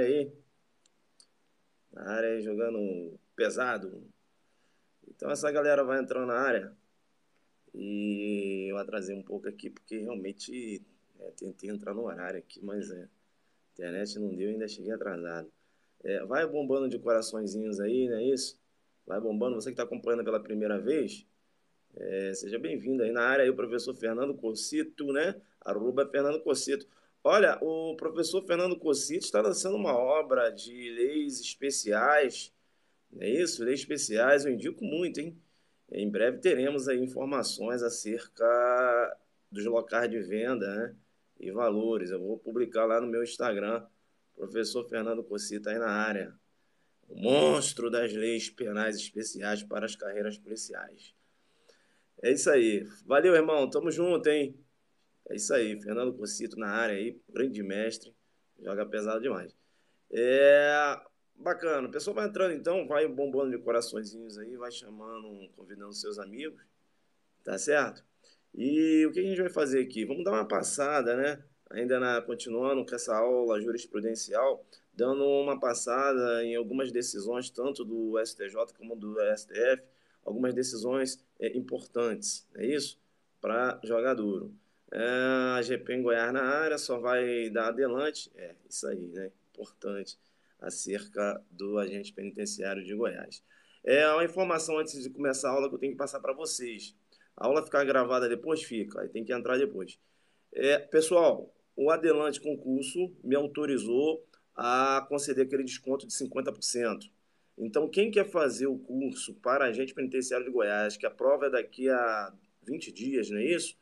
aí, na área aí jogando pesado. Então essa galera vai entrando na área e eu atrasei um pouco aqui porque realmente tentei entrar no horário aqui, mas a internet não deu e ainda cheguei atrasado. Vai bombando de coraçõezinhos aí, não é isso? Vai bombando. Você que está acompanhando pela primeira vez, seja bem-vindo aí na área aí o professor Fernando Cocito, né? Arroba Fernando Cocito. Olha, o professor Fernando Cocito está lançando uma obra de leis especiais. É isso, leis especiais, eu indico muito, hein? Em breve teremos aí informações acerca dos locais de venda, né? E valores. Eu vou publicar lá no meu Instagram. Professor Fernando Cocito aí na área. O monstro das leis penais especiais para as carreiras policiais. É isso aí. Valeu, irmão. Tamo junto, hein? É isso aí. Fernando Cocito na área aí, grande mestre. Joga pesado demais. É bacana. O pessoal vai entrando então, vai bombando de coraçõezinhos aí, vai chamando, convidando seus amigos, tá certo? E o que a gente vai fazer aqui? Vamos dar uma passada, né? Continuando com essa aula jurisprudencial, dando uma passada em algumas decisões, tanto do STJ como do STF, algumas decisões importantes, é isso? Para jogar duro. A GP em Goiás na área só vai dar adelante, isso aí, né? Importante, acerca do agente penitenciário de Goiás. Uma informação antes de começar a aula que eu tenho que passar para vocês. A aula ficar gravada depois? Fica, aí tem que entrar depois. Pessoal, o Adelante Concurso me autorizou a conceder aquele desconto de 50%. Então, quem quer fazer o curso para agente penitenciário de Goiás, que a prova é daqui a 20 dias, não é isso?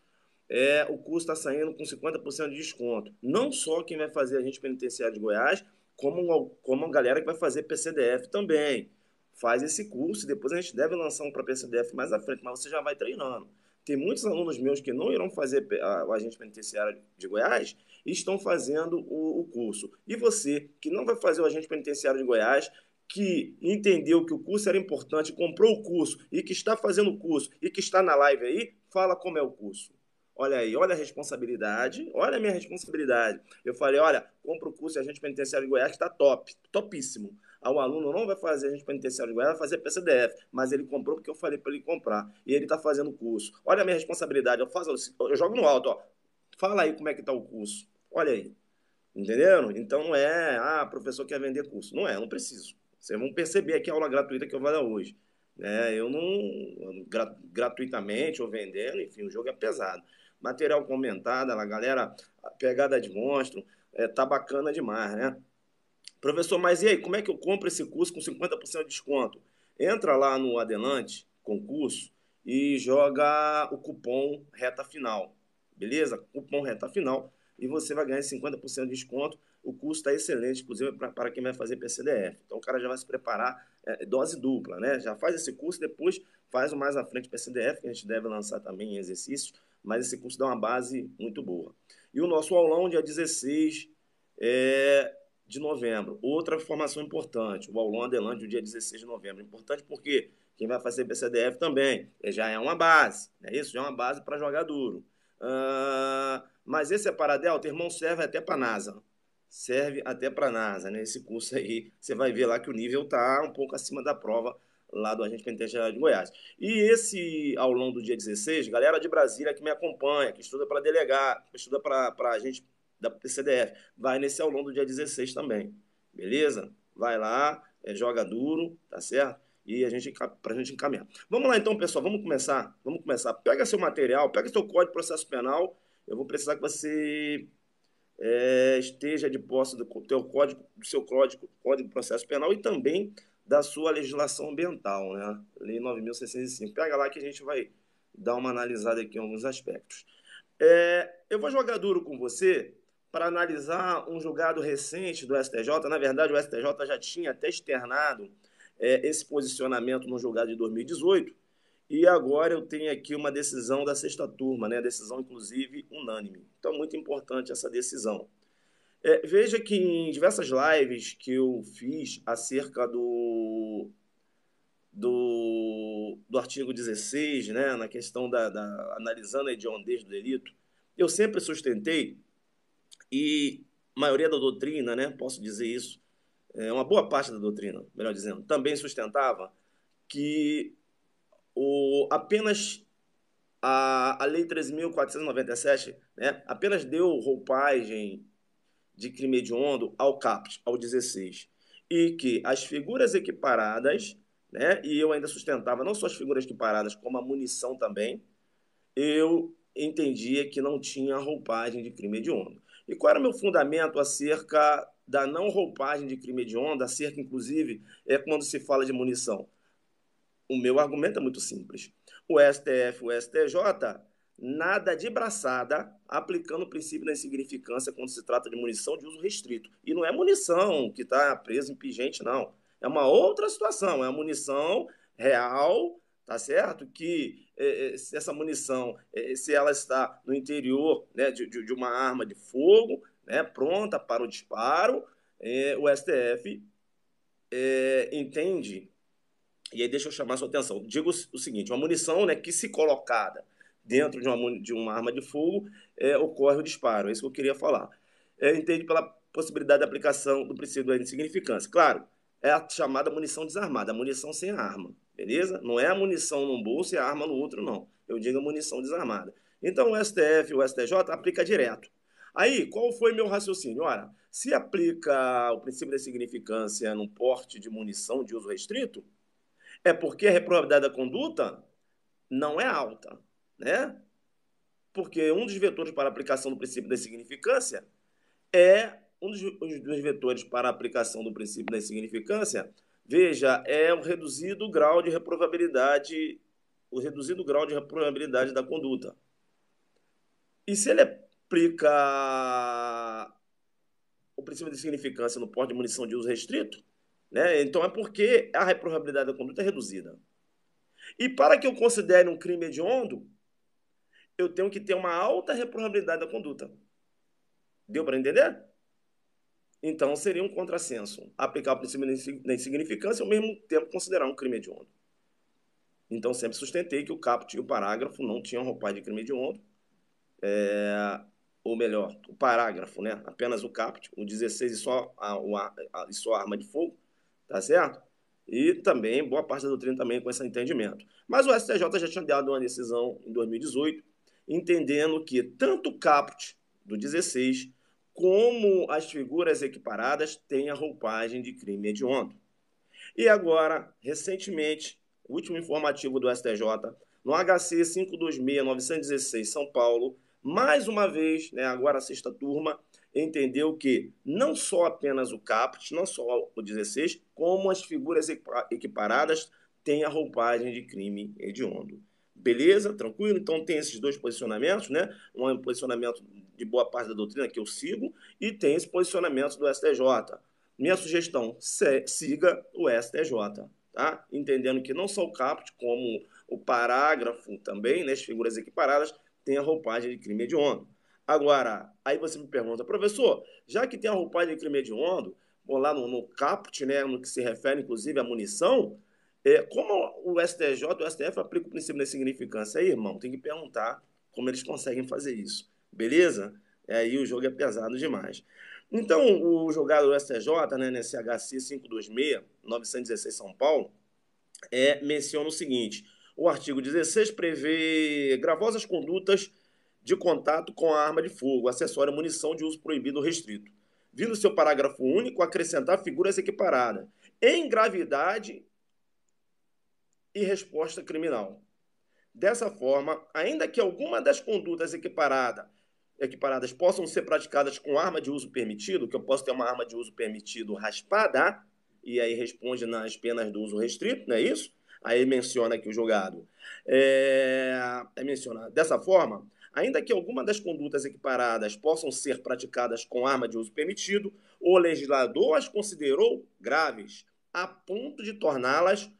O curso está saindo com 50% de desconto. Não só quem vai fazer agente penitenciário de Goiás, como a galera que vai fazer PCDF também. Faz esse curso e depois a gente deve lançar um para PCDF mais à frente, mas você já vai treinando. Tem muitos alunos meus que não irão fazer o agente penitenciário de Goiás e estão fazendo o curso. E você, que não vai fazer o agente penitenciário de Goiás, que entendeu que o curso era importante, comprou o curso e que está fazendo o curso e que está na live aí, fala como é o curso. Olha aí, olha a responsabilidade, olha a minha responsabilidade. Eu falei, olha, compra o curso de agente penitenciário de Goiás que está top, topíssimo. O aluno não vai fazer agente penitenciário de Goiás, vai fazer PCDF, mas ele comprou porque eu falei para ele comprar. E ele está fazendo o curso. Olha a minha responsabilidade, eu jogo no alto, ó. Fala aí como é que está o curso. Olha aí. Entenderam? Então não é, professor quer vender curso. Não é, eu não preciso. Vocês vão perceber aqui a aula gratuita que eu vou dar hoje. Eu não, gratuitamente ou vendendo, enfim, o jogo é pesado. Material comentado, a galera, a pegada de monstro, tá bacana demais, né? Professor, mas e aí, como é que eu compro esse curso com 50% de desconto? Entra lá no Adelante, concurso, e joga o cupom reta final, beleza? Cupom reta final, e você vai ganhar 50% de desconto. O curso está excelente, inclusive para quem vai fazer PCDF. Então o cara já vai se preparar, dose dupla, né? Já faz esse curso, depois faz o mais à frente PCDF, que a gente deve lançar também em exercícios, mas esse curso dá uma base muito boa. E o nosso aulão, dia 16, de novembro. Outra informação importante, o aulão adelante, o dia 16 de novembro. Importante porque quem vai fazer PCDF também já é uma base, é isso? Já é uma base para jogar duro. Mas esse Paradelta, irmão, serve até para a NASA. Serve até para a NASA, né? Esse curso aí, você vai ver lá que o nível está um pouco acima da prova lá do agente penitenciário de Goiás. E esse aulão do dia 16, galera de Brasília que me acompanha, que estuda para delegar, que estuda para agente da PCDF, vai nesse aulão do dia 16 também, beleza? Vai lá, joga duro, tá certo? E pra gente encaminhar. Vamos lá então, pessoal, vamos começar. Vamos começar. Pega seu material, pega seu código de processo penal. Eu vou precisar que você esteja de posse do seu código de processo penal e também da sua legislação ambiental, né? Lei 9.605. Pega lá que a gente vai dar uma analisada aqui em alguns aspectos. Eu vou jogar duro com você para analisar um julgado recente do STJ. Na verdade, o STJ já tinha até externado esse posicionamento no julgado de 2018, e agora eu tenho aqui uma decisão da sexta turma, né? Decisão, inclusive, unânime. Então, muito importante essa decisão. Veja que em diversas lives que eu fiz acerca do artigo 16, né, na questão analisando a hediondez do delito, eu sempre sustentei, e a maioria da doutrina, né, posso dizer isso, uma boa parte da doutrina, melhor dizendo, também sustentava que apenas a Lei 13.497, né, apenas deu roupagem de crime hediondo ao caput, ao 16, e que as figuras equiparadas, né, e eu ainda sustentava não só as figuras equiparadas, como a munição também, eu entendia que não tinha roupagem de crime hediondo. E qual era o meu fundamento acerca da não roupagem de crime hediondo, acerca, inclusive, quando se fala de munição? O meu argumento é muito simples. O STF, o STJ, nada de braçada aplicando o princípio da insignificância quando se trata de munição de uso restrito. E não é munição que está presa em pingente, não. É uma outra situação, é a munição real, tá certo? Que se essa munição, se ela está no interior, né, de uma arma de fogo, né, pronta para o disparo, o STF entende. E aí deixa eu chamar a sua atenção. Digo o seguinte, uma munição, né, que se colocada dentro de uma arma de fogo, ocorre o disparo. É isso que eu queria falar. Entende pela possibilidade de aplicação do princípio da insignificância. Claro, é a chamada munição desarmada, a munição sem arma, beleza? Não é a munição num bolso e a arma no outro, não. Eu digo a munição desarmada. Então o STF e o STJ aplica direto. Aí, qual foi meu raciocínio? Ora, se aplica o princípio da insignificância no porte de munição de uso restrito, é porque a reprovabilidade da conduta não é alta, né? Porque um dos vetores para a aplicação do princípio da insignificância um dos vetores para a aplicação do princípio da insignificância, veja, é o reduzido grau de reprovabilidade da conduta. E se ele aplica o princípio da insignificância no porte de munição de uso restrito, né? Então é porque a reprovabilidade da conduta é reduzida. E para que eu considere um crime hediondo, eu tenho que ter uma alta reprovabilidade da conduta. Deu para entender? Então, seria um contrassenso aplicar o princípio da insignificância e, ao mesmo tempo, considerar um crime hediondo. Então, sempre sustentei que o caput e o parágrafo não tinham roupagem de crime hediondo. Ou melhor, o parágrafo, né? Apenas o caput, o 16 e só a arma de fogo, tá certo? E também, boa parte da doutrina também com esse entendimento. Mas o STJ já tinha dado uma decisão em 2018, entendendo que tanto o caput do 16 como as figuras equiparadas têm a roupagem de crime hediondo. E agora, recentemente, o último informativo do STJ, no HC 526-916 São Paulo, mais uma vez, né, agora a sexta turma, entendeu que não só apenas o caput, não só o 16, como as figuras equiparadas têm a roupagem de crime hediondo. Beleza? Tranquilo? Então tem esses dois posicionamentos, né? Um posicionamento de boa parte da doutrina que eu sigo e tem esse posicionamento do STJ. Minha sugestão, siga o STJ, tá? Entendendo que não só o caput, como o parágrafo também, né, as figuras equiparadas, tem a roupagem de crime hediondo. Agora, aí você me pergunta, professor, já que tem a roupagem de crime hediondo, lá no caput, né, no que se refere, inclusive, à munição, como o STJ, o STF aplica o princípio da insignificância? Aí, irmão, tem que perguntar como eles conseguem fazer isso, beleza? Aí o jogo é pesado demais. Então, o julgado do STJ, né, nesse HC 526-916 São Paulo, menciona o seguinte: o artigo 16 prevê gravosas condutas de contato com a arma de fogo, acessório, munição de uso proibido ou restrito, vindo seu parágrafo único acrescentar figuras equiparadas em gravidade e resposta criminal. Dessa forma, ainda que alguma das condutas equiparadas possam ser praticadas com arma de uso permitido, que eu posso ter uma arma de uso permitido raspada, e aí responde nas penas do uso restrito, não é isso? Aí menciona aqui o julgado. Menciona dessa forma, ainda que alguma das condutas equiparadas possam ser praticadas com arma de uso permitido, o legislador as considerou graves, a ponto de torná-las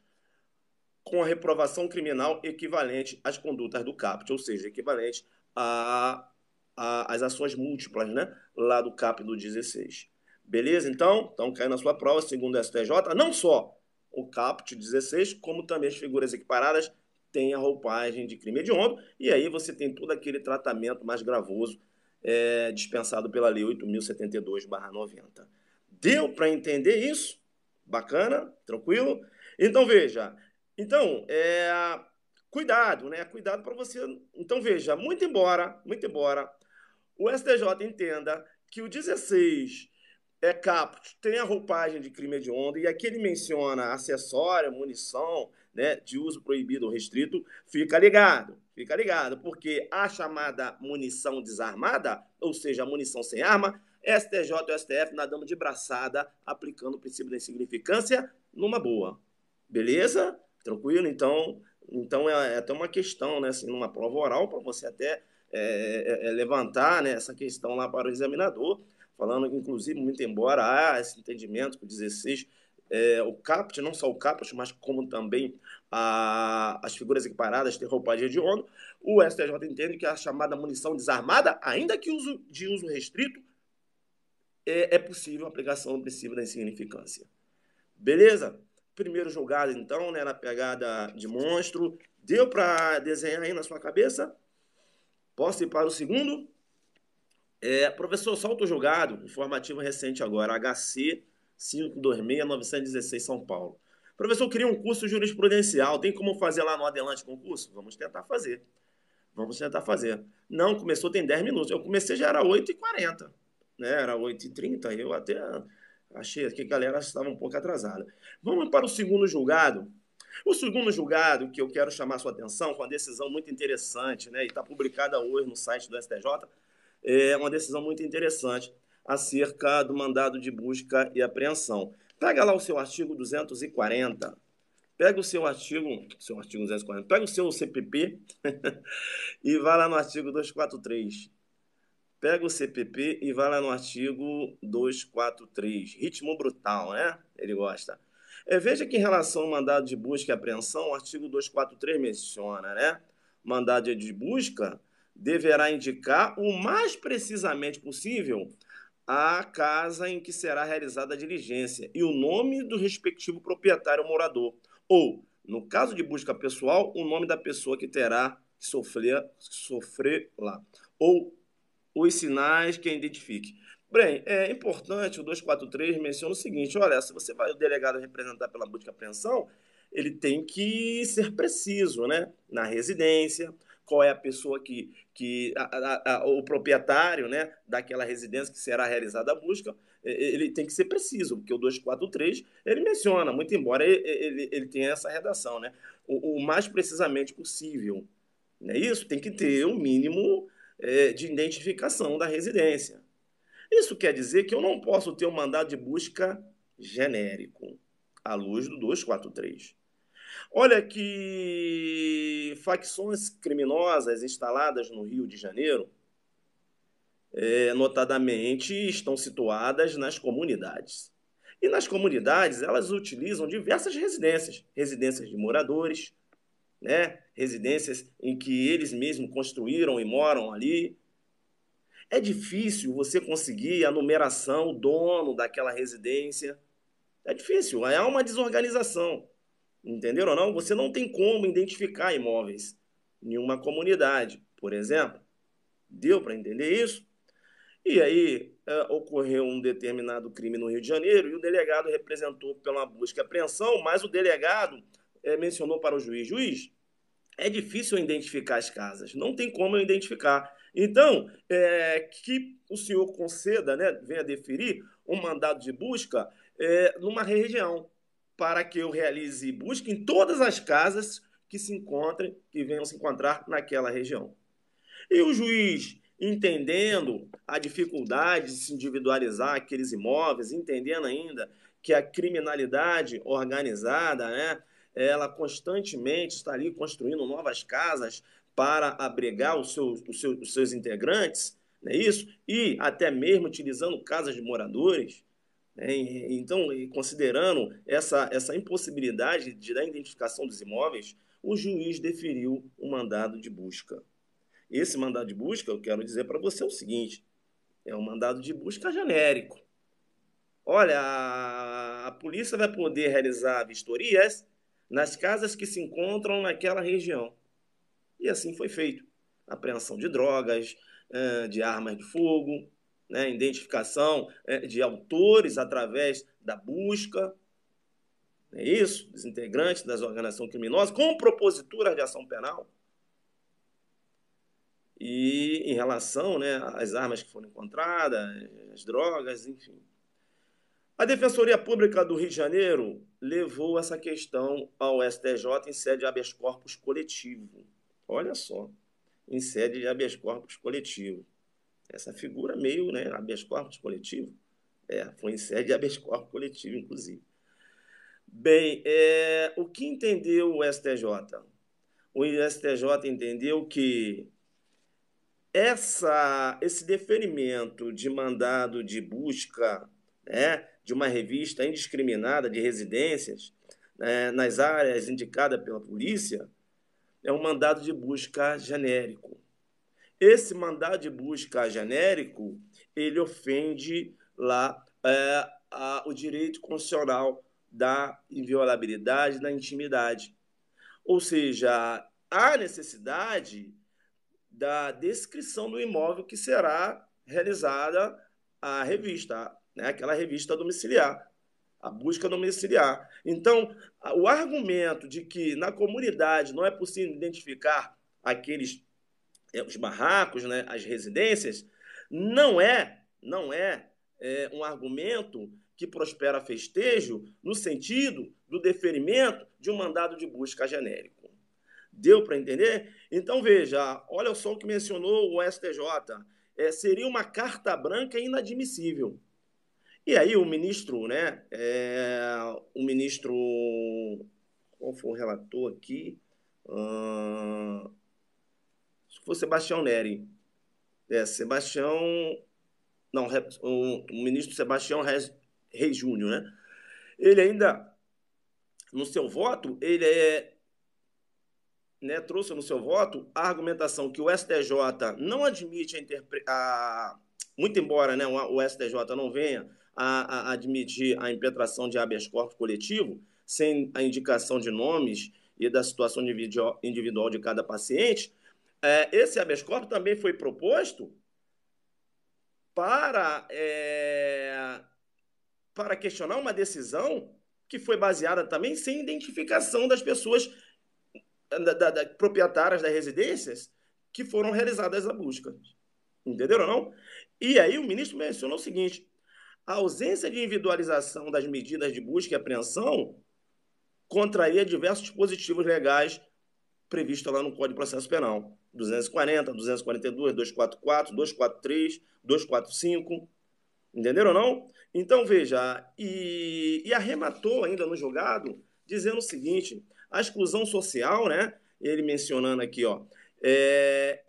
com a reprovação criminal equivalente às condutas do caput, ou seja, equivalente às ações múltiplas, né, lá do caput do 16. Beleza? Então caiu na sua prova, segundo o STJ, não só o caput 16, como também as figuras equiparadas têm a roupagem de crime hediondo, e aí você tem todo aquele tratamento mais gravoso dispensado pela Lei 8.072/90. Deu para entender isso? Bacana? Tranquilo? Então, veja. Então, cuidado, né? Cuidado para você. Então, veja, muito embora o STJ entenda que o 16 caput tem a roupagem de crime hediondo e aqui ele menciona acessória, munição, né, de uso proibido ou restrito, fica ligado, porque a chamada munição desarmada, ou seja, a munição sem arma, STJ e STF nadando de braçada, aplicando o princípio da insignificância numa boa. Beleza? Tranquilo? Então é até uma questão, né, assim, numa prova oral, para você até levantar, né, essa questão lá para o examinador, falando, inclusive, muito embora há esse entendimento que o 16, o caput, não só o caput, mas como também as figuras equiparadas têm roupagem hedionda, o STJ entende que a chamada munição desarmada, ainda que de uso restrito, é possível a aplicação do princípio da insignificância. Beleza? Primeiro julgado, então, né, na pegada de monstro. Deu para desenhar aí na sua cabeça? Posso ir para o segundo? Professor, solta o julgado, informativo recente agora, HC 526-916 São Paulo. Professor, eu queria um curso jurisprudencial, tem como fazer lá no Adelante Concurso? Vamos tentar fazer. Não, começou tem 10 minutos. Eu comecei já era 8h40, né? Era 8h30, eu até achei que a galera estava um pouco atrasada. Vamos para o segundo julgado. O segundo julgado que eu quero chamar a sua atenção, com uma decisão muito interessante, né? E está publicada hoje no site do STJ, é uma decisão muito interessante acerca do mandado de busca e apreensão. Pega lá o seu artigo 240, pega o seu artigo 240, pega o seu CPP e vai lá no artigo 243. Pega o CPP e vai lá no artigo 243. Ritmo brutal, né? Ele gosta. Veja que em relação ao mandado de busca e apreensão, o artigo 243 menciona, né? Mandado de busca deverá indicar o mais precisamente possível a casa em que será realizada a diligência e o nome do respectivo proprietário ou morador. Ou, no caso de busca pessoal, o nome da pessoa que terá que sofrer lá. Ou os sinais que a identifique. Bem, é importante, o 243 menciona o seguinte, olha, se você vai o delegado representar pela busca e apreensão, ele tem que ser preciso, né? Na residência, qual é a pessoa o proprietário, né, daquela residência que será realizada a busca, ele tem que ser preciso, porque o 243, ele menciona, muito embora ele tenha essa redação, né? O mais precisamente possível. Não é isso? Tem que ter o mínimo de identificação da residência. Isso quer dizer que eu não posso ter um mandado de busca genérico, à luz do 243. Olha que facções criminosas instaladas no Rio de Janeiro, notadamente, estão situadas nas comunidades. E nas comunidades, elas utilizam diversas residências, residências de moradores, né? Residências em que eles mesmos construíram e moram ali. É difícil você conseguir a numeração, o dono daquela residência. É difícil, é uma desorganização. Entenderam ou não? Você não tem como identificar imóveis em uma comunidade, por exemplo. Deu para entender isso? E aí ocorreu um determinado crime no Rio de Janeiro e o delegado representou pela busca e apreensão, mas o delegado mencionou para o juiz, é difícil identificar as casas, não tem como eu identificar. Então, que o senhor conceda, né, venha deferir um mandado de busca numa região, para que eu realize busca em todas as casas que venham se encontrar naquela região. E o juiz, entendendo a dificuldade de se individualizar aqueles imóveis, entendendo ainda que a criminalidade organizada, né, ela constantemente está ali construindo novas casas para abrigar os seus integrantes, não é isso? E até mesmo utilizando casas de moradores. Né? Então, considerando essa impossibilidade da identificação dos imóveis, o juiz deferiu o mandado de busca. Esse mandado de busca, eu quero dizer para você o seguinte, é um mandado de busca genérico. Olha, a polícia vai poder realizar vistorias nas casas que se encontram naquela região. E assim foi feito. Apreensão de drogas, de armas de fogo. né, identificação de autores através da busca, é isso, dos integrantes das organizações criminosas, com proposituras de ação penal. E em relação, né, às armas que foram encontradas, as drogas, enfim. A Defensoria Pública do Rio de Janeiro levou essa questão ao STJ em sede de habeas corpus coletivo. Olha só, em sede de habeas corpus coletivo. Essa figura meio, né, habeas corpus coletivo. Foi em sede de habeas corpus coletivo, inclusive. Bem, o que entendeu o STJ? O STJ entendeu que esse deferimento de mandado de busca, né, de uma revista indiscriminada de residências, né, nas áreas indicadas pela polícia, é um mandado de busca genérico. Esse mandado de busca genérico, ele ofende lá o direito constitucional da inviolabilidade da intimidade. Ou seja, há necessidade da descrição do imóvel que será realizada a revista, né? Aquela revista domiciliar, a busca domiciliar. Então, o argumento de que na comunidade não é possível identificar aqueles os barracos, né, as residências, não é um argumento que prospera festejo no sentido do deferimento de um mandado de busca genérico. Deu para entender? Então, veja, olha só o que mencionou o STJ. Seria uma carta branca inadmissível. E aí o ministro, né, qual foi o relator aqui? Se for Sebastião Neri. O ministro Sebastião Reis Júnior, né? Ele ainda, no seu voto, trouxe no seu voto a argumentação que o STJ não admite muito embora, né, o STJ não venha a admitir a impetração de habeas corpus coletivo, sem a indicação de nomes e da situação individual de cada paciente, esse habeas corpus também foi proposto para questionar uma decisão que foi baseada também sem identificação das pessoas proprietárias das residências que foram realizadas a busca. Entenderam, não? E aí o ministro mencionou o seguinte: a ausência de individualização das medidas de busca e apreensão contraria diversos dispositivos legais previstos lá no Código de Processo Penal. 240, 242, 244, 243, 245. Entenderam, não? Então, veja, e arrematou ainda no julgado, dizendo o seguinte: a exclusão social, né? Ele mencionando aqui, ó, é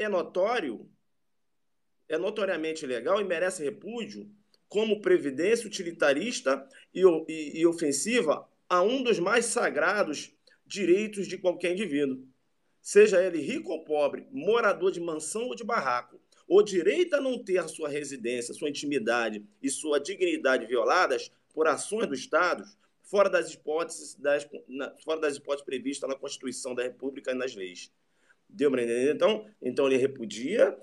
notoriamente ilegal e merece repúdio como previdência utilitarista e ofensiva a um dos mais sagrados direitos de qualquer indivíduo, seja ele rico ou pobre, morador de mansão ou de barraco. O direito a não ter a sua residência, sua intimidade e sua dignidade violadas por ações do Estado, fora das hipóteses previstas na Constituição da República e nas leis. Deu para entender? Então ele repudia,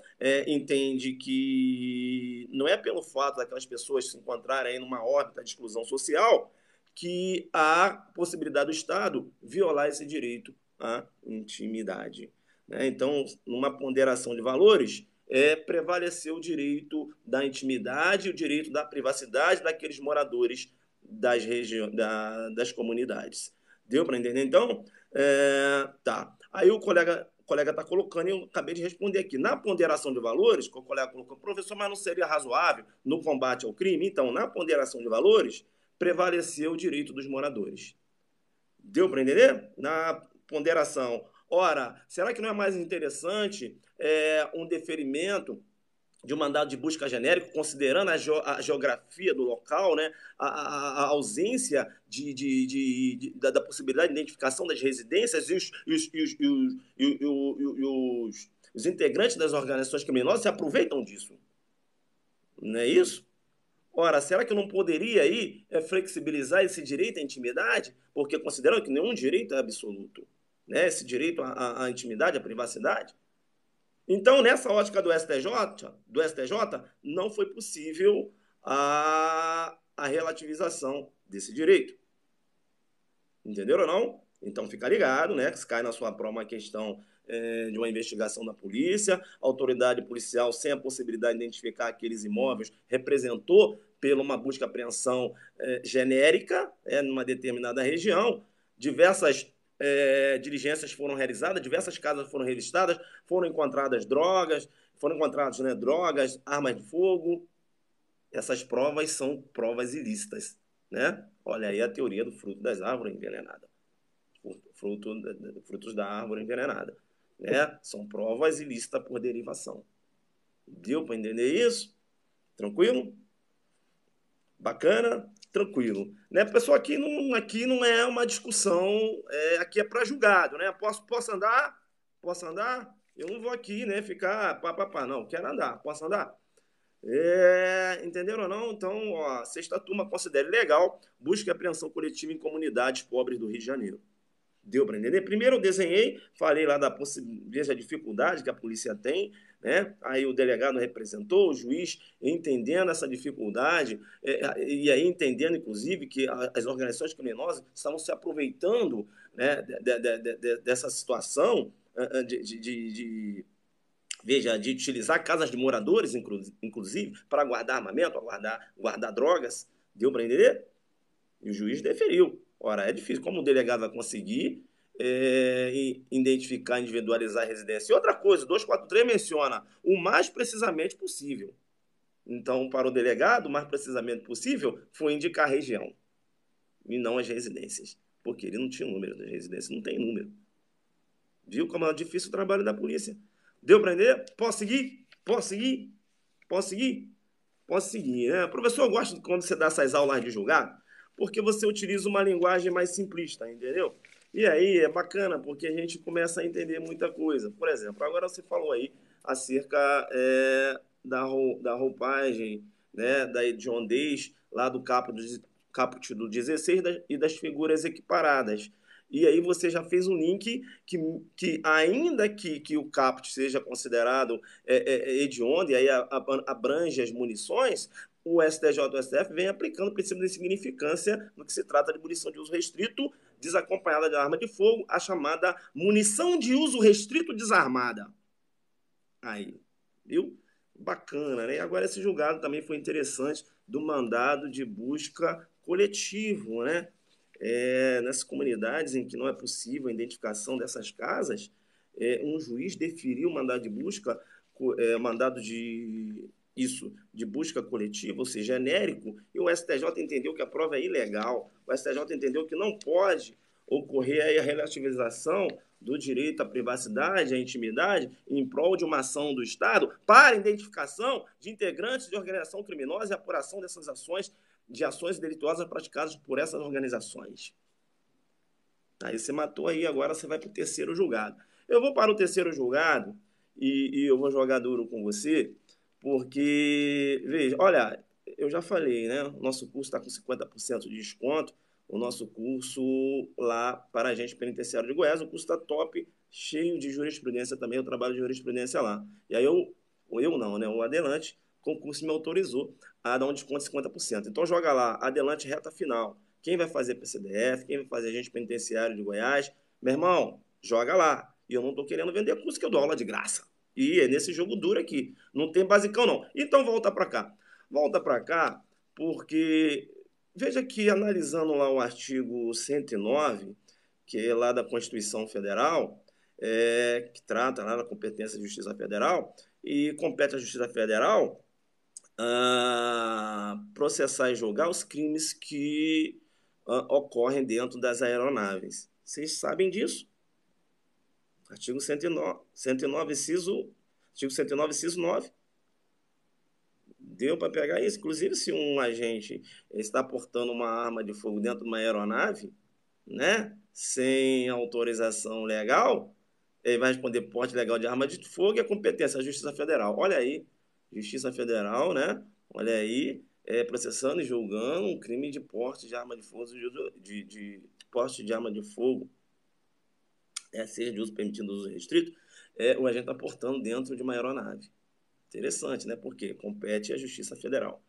entende que não é pelo fato daquelas pessoas se encontrarem aí numa órbita de exclusão social que há possibilidade do Estado violar esse direito à intimidade. Né? Então, numa ponderação de valores, prevaleceu o direito da intimidade e o direito da privacidade daqueles moradores das comunidades. Deu para entender? Então, tá. Aí o colega está colocando, e eu acabei de responder aqui. Na ponderação de valores, que o colega colocou, professor, mas não seria razoável no combate ao crime? Então, na ponderação de valores, prevaleceu o direito dos moradores. Deu para entender? Na ponderação. Ora, será que não é mais interessante um deferimento de um mandado de busca genérico, considerando a geografia do local, né, a ausência da possibilidade de identificação das residências e os integrantes das organizações criminosas se aproveitam disso? Não é isso? Ora, será que eu não poderia aí flexibilizar esse direito à intimidade? Porque considerando que nenhum direito é absoluto, né? Esse direito à intimidade, à privacidade. Então, nessa ótica do STJ, não foi possível a relativização desse direito. Entenderam ou não? Então, fica ligado, né? Que se cai na sua prova uma questão de uma investigação da polícia, a autoridade policial, sem a possibilidade de identificar aqueles imóveis, representou pela uma busca e apreensão genérica, numa determinada região, diversas diligências foram realizadas, diversas casas foram revistadas, foram encontradas drogas, drogas, armas de fogo. Essas provas são provas ilícitas, né? Olha aí a teoria do fruto das árvores envenenadas. Frutos da árvore envenenada, né? São provas ilícitas por derivação. Deu para entender isso? Tranquilo? Bacana? Tranquilo. Né, pessoal, aqui não é uma discussão, aqui é para julgado, né? Posso andar? Posso andar? Eu não vou aqui, né, ficar não, quero andar, posso andar? Entenderam ou não? Então, ó, sexta turma considere legal busca e apreensão coletiva em comunidades pobres do Rio de Janeiro. Deu para entender? Primeiro eu desenhei, falei lá da dificuldade que a polícia tem, né? Aí o delegado representou, o juiz entendendo essa dificuldade, e aí entendendo, inclusive, que as organizações criminosas estavam se aproveitando, né, dessa situação de utilizar casas de moradores, inclusive, para guardar armamento, guardar drogas. Deu para entender? E o juiz deferiu. Ora, é difícil. Como o delegado vai conseguir identificar, individualizar a residência? E outra coisa, 243 menciona o mais precisamente possível. Então, para o delegado, o mais precisamente possível foi indicar a região e não as residências. Porque ele não tinha número das residências, não tem número. Viu como é difícil o trabalho da polícia? Deu para entender? Posso seguir? Posso seguir? Posso seguir? Posso seguir, né? Professor, eu gosto quando você dá essas aulas de julgado, porque você utiliza uma linguagem mais simplista, entendeu? E aí é bacana, porque a gente começa a entender muita coisa. Por exemplo, agora você falou aí acerca da roupagem, né, da hediondez, lá do caput do 16 e das figuras equiparadas. E aí você já fez um link que ainda que o caput seja considerado hediondo, e aí abrange as munições, o STJ e o STF vem aplicando o princípio de insignificância no que se trata de munição de uso restrito desacompanhada de arma de fogo, a chamada munição de uso restrito desarmada. Aí, viu? Bacana, né? E agora esse julgado também foi interessante do mandado de busca coletivo, né? Nessas comunidades em que não é possível a identificação dessas casas, um juiz deferiu o mandado de busca, de busca coletiva, ou seja, genérico, e o STJ entendeu que a prova é ilegal, o STJ entendeu que não pode ocorrer aí a relativização do direito à privacidade, à intimidade, em prol de uma ação do Estado para identificação de integrantes de organização criminosa e apuração dessas ações, de ações delituosas praticadas por essas organizações. Aí você matou aí, agora você vai para o terceiro julgado. Eu vou para o terceiro julgado e eu vou jogar duro com você, porque, veja, olha, eu já falei, né? O nosso curso está com 50% de desconto, o nosso curso lá para agente penitenciário de Goiás, o curso está top, cheio de jurisprudência também, eu trabalho de jurisprudência lá. E aí eu não, né? O Adelante, concurso me autorizou a dar um desconto de 50%. Então joga lá, Adelante reta final. Quem vai fazer PCDF, quem vai fazer agente penitenciário de Goiás, meu irmão, joga lá. E eu não estou querendo vender curso, que eu dou aula de graça. E é nesse jogo duro aqui. Não tem basicão, não. Então volta para cá. Volta para cá, porque veja que analisando lá o artigo 109, que é lá da Constituição Federal, que trata lá da competência da Justiça Federal, e compete à Justiça Federal processar e julgar os crimes que ocorrem dentro das aeronaves. Vocês sabem disso? Artigo 109, artigo 109, inciso 9. Deu para pegar isso? Inclusive, se um agente está portando uma arma de fogo dentro de uma aeronave, né, sem autorização legal, ele vai responder porte legal de arma de fogo e a competência da Justiça Federal. Olha aí, Justiça Federal, né? Olha aí, processando e julgando um crime de porte de arma de fogo, de porte de arma de fogo. seja de uso permitido, uso restrito, o agente está portando dentro de uma aeronave. Interessante, né? Porque compete à Justiça Federal.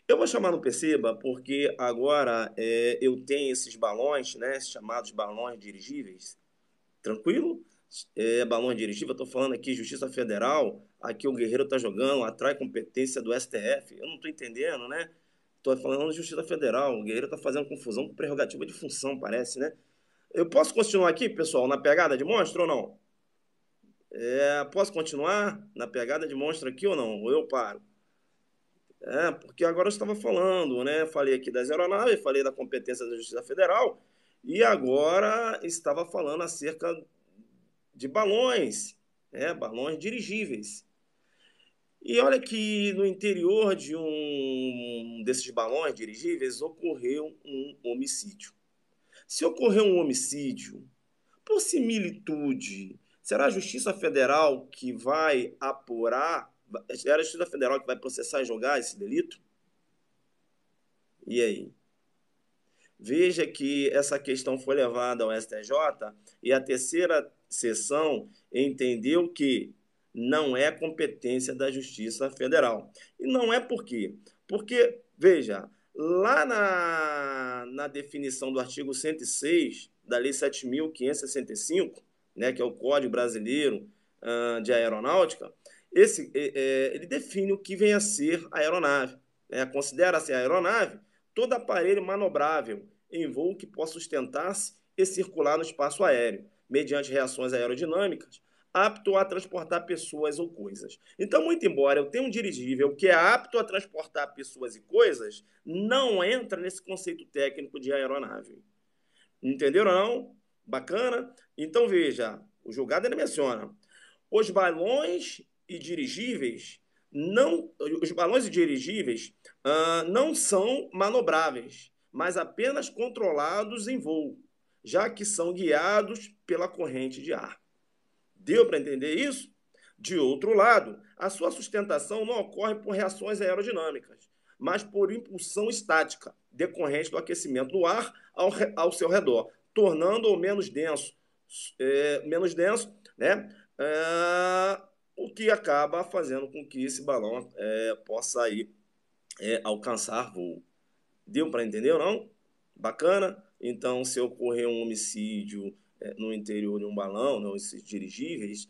Eu vou chamar no Perceba porque agora eu tenho esses balões, né, chamados balões dirigíveis. Tranquilo? Balões dirigíveis, eu estou falando aqui Justiça Federal, aqui o Guerreiro está jogando, atrai competência do STF. Eu não estou entendendo, né? Estou falando de Justiça Federal, o Guerreiro está fazendo confusão com prerrogativa de função, parece, né? Eu posso continuar aqui, pessoal, na pegada de monstro ou não? Posso continuar na pegada de monstro aqui ou não? Ou eu paro? Porque agora eu estava falando, né? Falei aqui das aeronaves, falei da competência da Justiça Federal e agora estava falando acerca de balões, balões dirigíveis. E olha que no interior de um desses balões dirigíveis ocorreu um homicídio. Se ocorreu um homicídio, por similitude, será a Justiça Federal que vai apurar, será a Justiça Federal que vai processar e julgar esse delito? E aí? Veja que essa questão foi levada ao STJ e a terceira sessão entendeu que não é competência da Justiça Federal. E não é por quê? Porque, veja, lá na definição do artigo 106 da Lei 7.565, né, que é o Código Brasileiro de Aeronáutica, ele define o que vem a ser a aeronave. Considera-se a aeronave todo aparelho manobrável em voo que possa sustentar-se e circular no espaço aéreo, mediante reações aerodinâmicas, apto a transportar pessoas ou coisas. Então, muito embora eu tenha um dirigível que é apto a transportar pessoas e coisas, não entra nesse conceito técnico de aeronave. Entenderam, não? Bacana? Então, veja, o julgado ele menciona os balões e dirigíveis não são manobráveis, mas apenas controlados em voo, já que são guiados pela corrente de ar. Deu para entender isso? De outro lado, a sua sustentação não ocorre por reações aerodinâmicas, mas por impulsão estática, decorrente do aquecimento do ar ao seu redor, tornando-o menos denso, né? O que acaba fazendo com que esse balão possa aí, alcançar voo. Deu para entender ou não? Bacana? Então, se ocorrer um homicídio no interior de um balão, né, esses dirigíveis,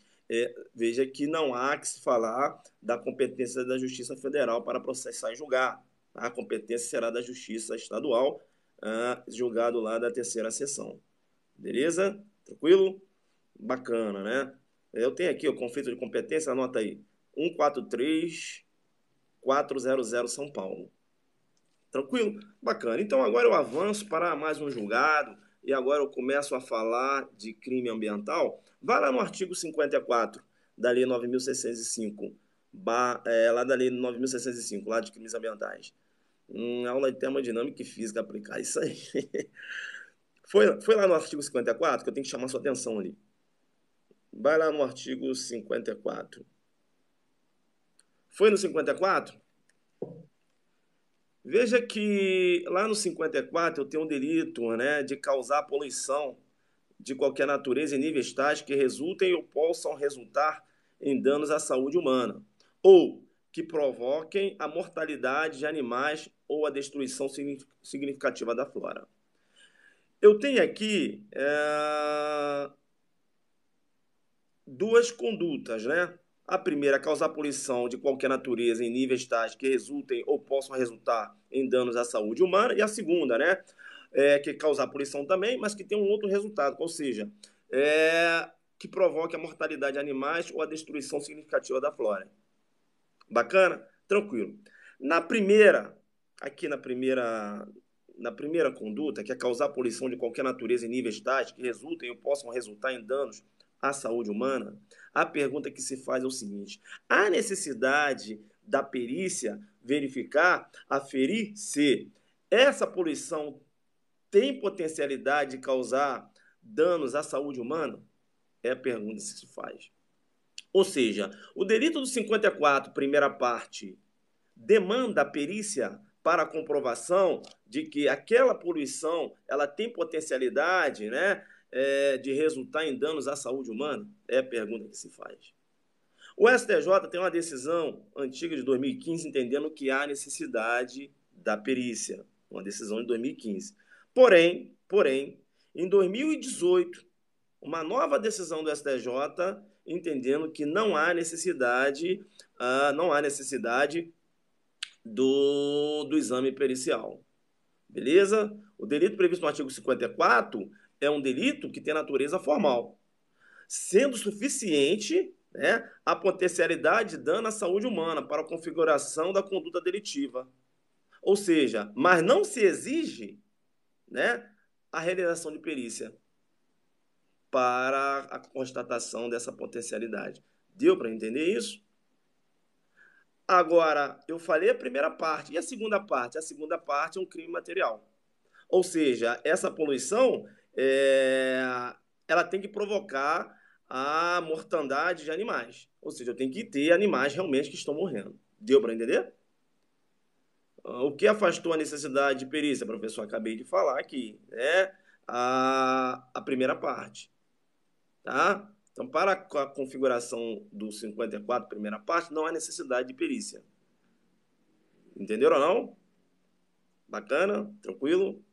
veja que não há que se falar da competência da Justiça Federal para processar e julgar. A competência será da Justiça Estadual, julgado lá da terceira sessão. Beleza? Tranquilo? Bacana, né? Eu tenho aqui o conflito de competência, anota aí. 143400 São Paulo. Tranquilo? Bacana. Então agora eu avanço para mais um julgado e agora eu começo a falar de crime ambiental. Vai lá no artigo 54 da Lei 9.605, lá da Lei 9.605, lá de crimes ambientais. Aula de termodinâmica e física aplicar, isso aí. Foi lá no artigo 54 que eu tenho que chamar sua atenção ali. Vai lá no artigo 54. Foi no 54? Veja que lá no 54 eu tenho um delito, né, de causar poluição de qualquer natureza em níveis tais que resultem ou possam resultar em danos à saúde humana, ou que provoquem a mortalidade de animais ou a destruição significativa da flora. Eu tenho aqui duas condutas, né? A primeira, causar poluição de qualquer natureza em níveis tais que resultem ou possam resultar em danos à saúde humana. E a segunda, né? Que causar poluição também, mas que tem um outro resultado, ou seja, que provoque a mortalidade de animais ou a destruição significativa da flora. Bacana? Tranquilo. Na primeira conduta, que é causar poluição de qualquer natureza em níveis tais que resultem ou possam resultar em danos à saúde humana, a pergunta que se faz é o seguinte: há necessidade da perícia verificar, aferir se essa poluição tem potencialidade de causar danos à saúde humana? É a pergunta que se faz. Ou seja, o delito do 54, primeira parte, demanda a perícia para a comprovação de que aquela poluição ela tem potencialidade, né, de resultar em danos à saúde humana? É a pergunta que se faz. O STJ tem uma decisão antiga de 2015 entendendo que há necessidade da perícia, uma decisão de 2015. Porém, em 2018, uma nova decisão do STJ entendendo que não há necessidade do exame pericial. Beleza? O delito previsto no artigo 54 é um delito que tem natureza formal, sendo suficiente, né, a potencialidade de dano à saúde humana para a configuração da conduta delitiva. Ou seja, mas não se exige, né, a realização de perícia para a constatação dessa potencialidade. Deu para entender isso? Agora, eu falei a primeira parte. E a segunda parte? A segunda parte é um crime material. Ou seja, essa poluição ela tem que provocar a mortandade de animais. Ou seja, eu tenho que ter animais realmente que estão morrendo. Deu para entender? O que afastou a necessidade de perícia, professor? Acabei de falar aqui, né? A primeira parte. Tá? Então, para a configuração do 54, primeira parte, não há necessidade de perícia. Entenderam ou não? Bacana? Tranquilo?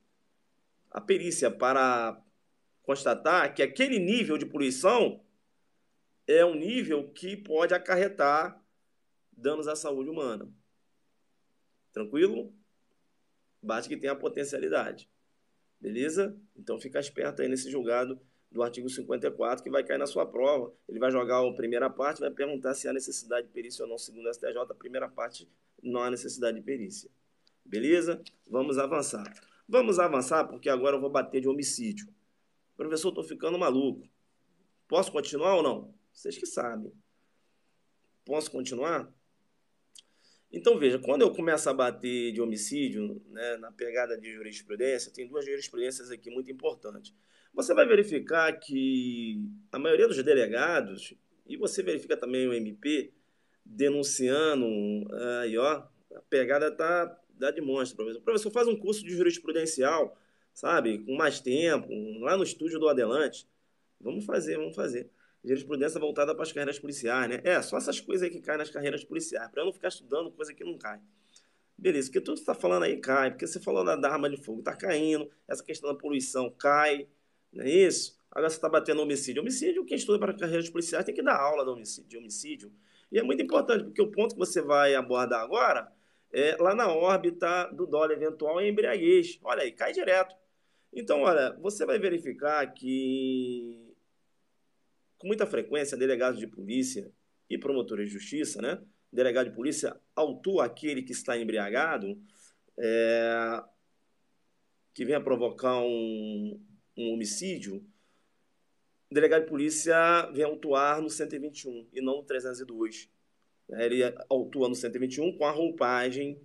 A perícia para constatar que aquele nível de poluição é um nível que pode acarretar danos à saúde humana. Tranquilo? Basta que tenha a potencialidade. Beleza? Então fica esperto aí nesse julgado do artigo 54, que vai cair na sua prova. Ele vai jogar a primeira parte, vai perguntar se há necessidade de perícia ou não, segundo o STJ. A primeira parte não há necessidade de perícia. Beleza? Vamos avançar. Vamos avançar porque agora eu vou bater de homicídio. Professor, estou ficando maluco. Posso continuar ou não? Vocês que sabem. Posso continuar? Então, veja, quando eu começo a bater de homicídio, né, na pegada de jurisprudência, tem duas jurisprudências aqui muito importantes. Você vai verificar que a maioria dos delegados, e você verifica também o MP, denunciando, aí ó, a pegada dá de monstro, professor. Professor, faz um curso de jurisprudencial, sabe, com mais tempo, lá no estúdio do Adelante. Vamos fazer. Jurisprudência voltada para as carreiras policiais, né? Só essas coisas aí que caem nas carreiras policiais, para eu não ficar estudando coisa que não cai. Beleza, porque tudo que você está falando aí cai, porque você falou da arma de fogo, está caindo, essa questão da poluição cai, não é isso? Agora você está batendo homicídio. Homicídio, quem estuda para carreiras policiais tem que dar aula de homicídio. E é muito importante, porque o ponto que você vai abordar agora é lá na órbita do dolo eventual em embriaguez. Olha aí, cai direto. Então, olha, você vai verificar que com muita frequência, delegados de polícia e promotores de justiça, né? Delegado de polícia autua aquele que está embriagado, que venha provocar um homicídio. O delegado de polícia vem autuar no 121 e não no 302. Ele autua no 121 com a roupagem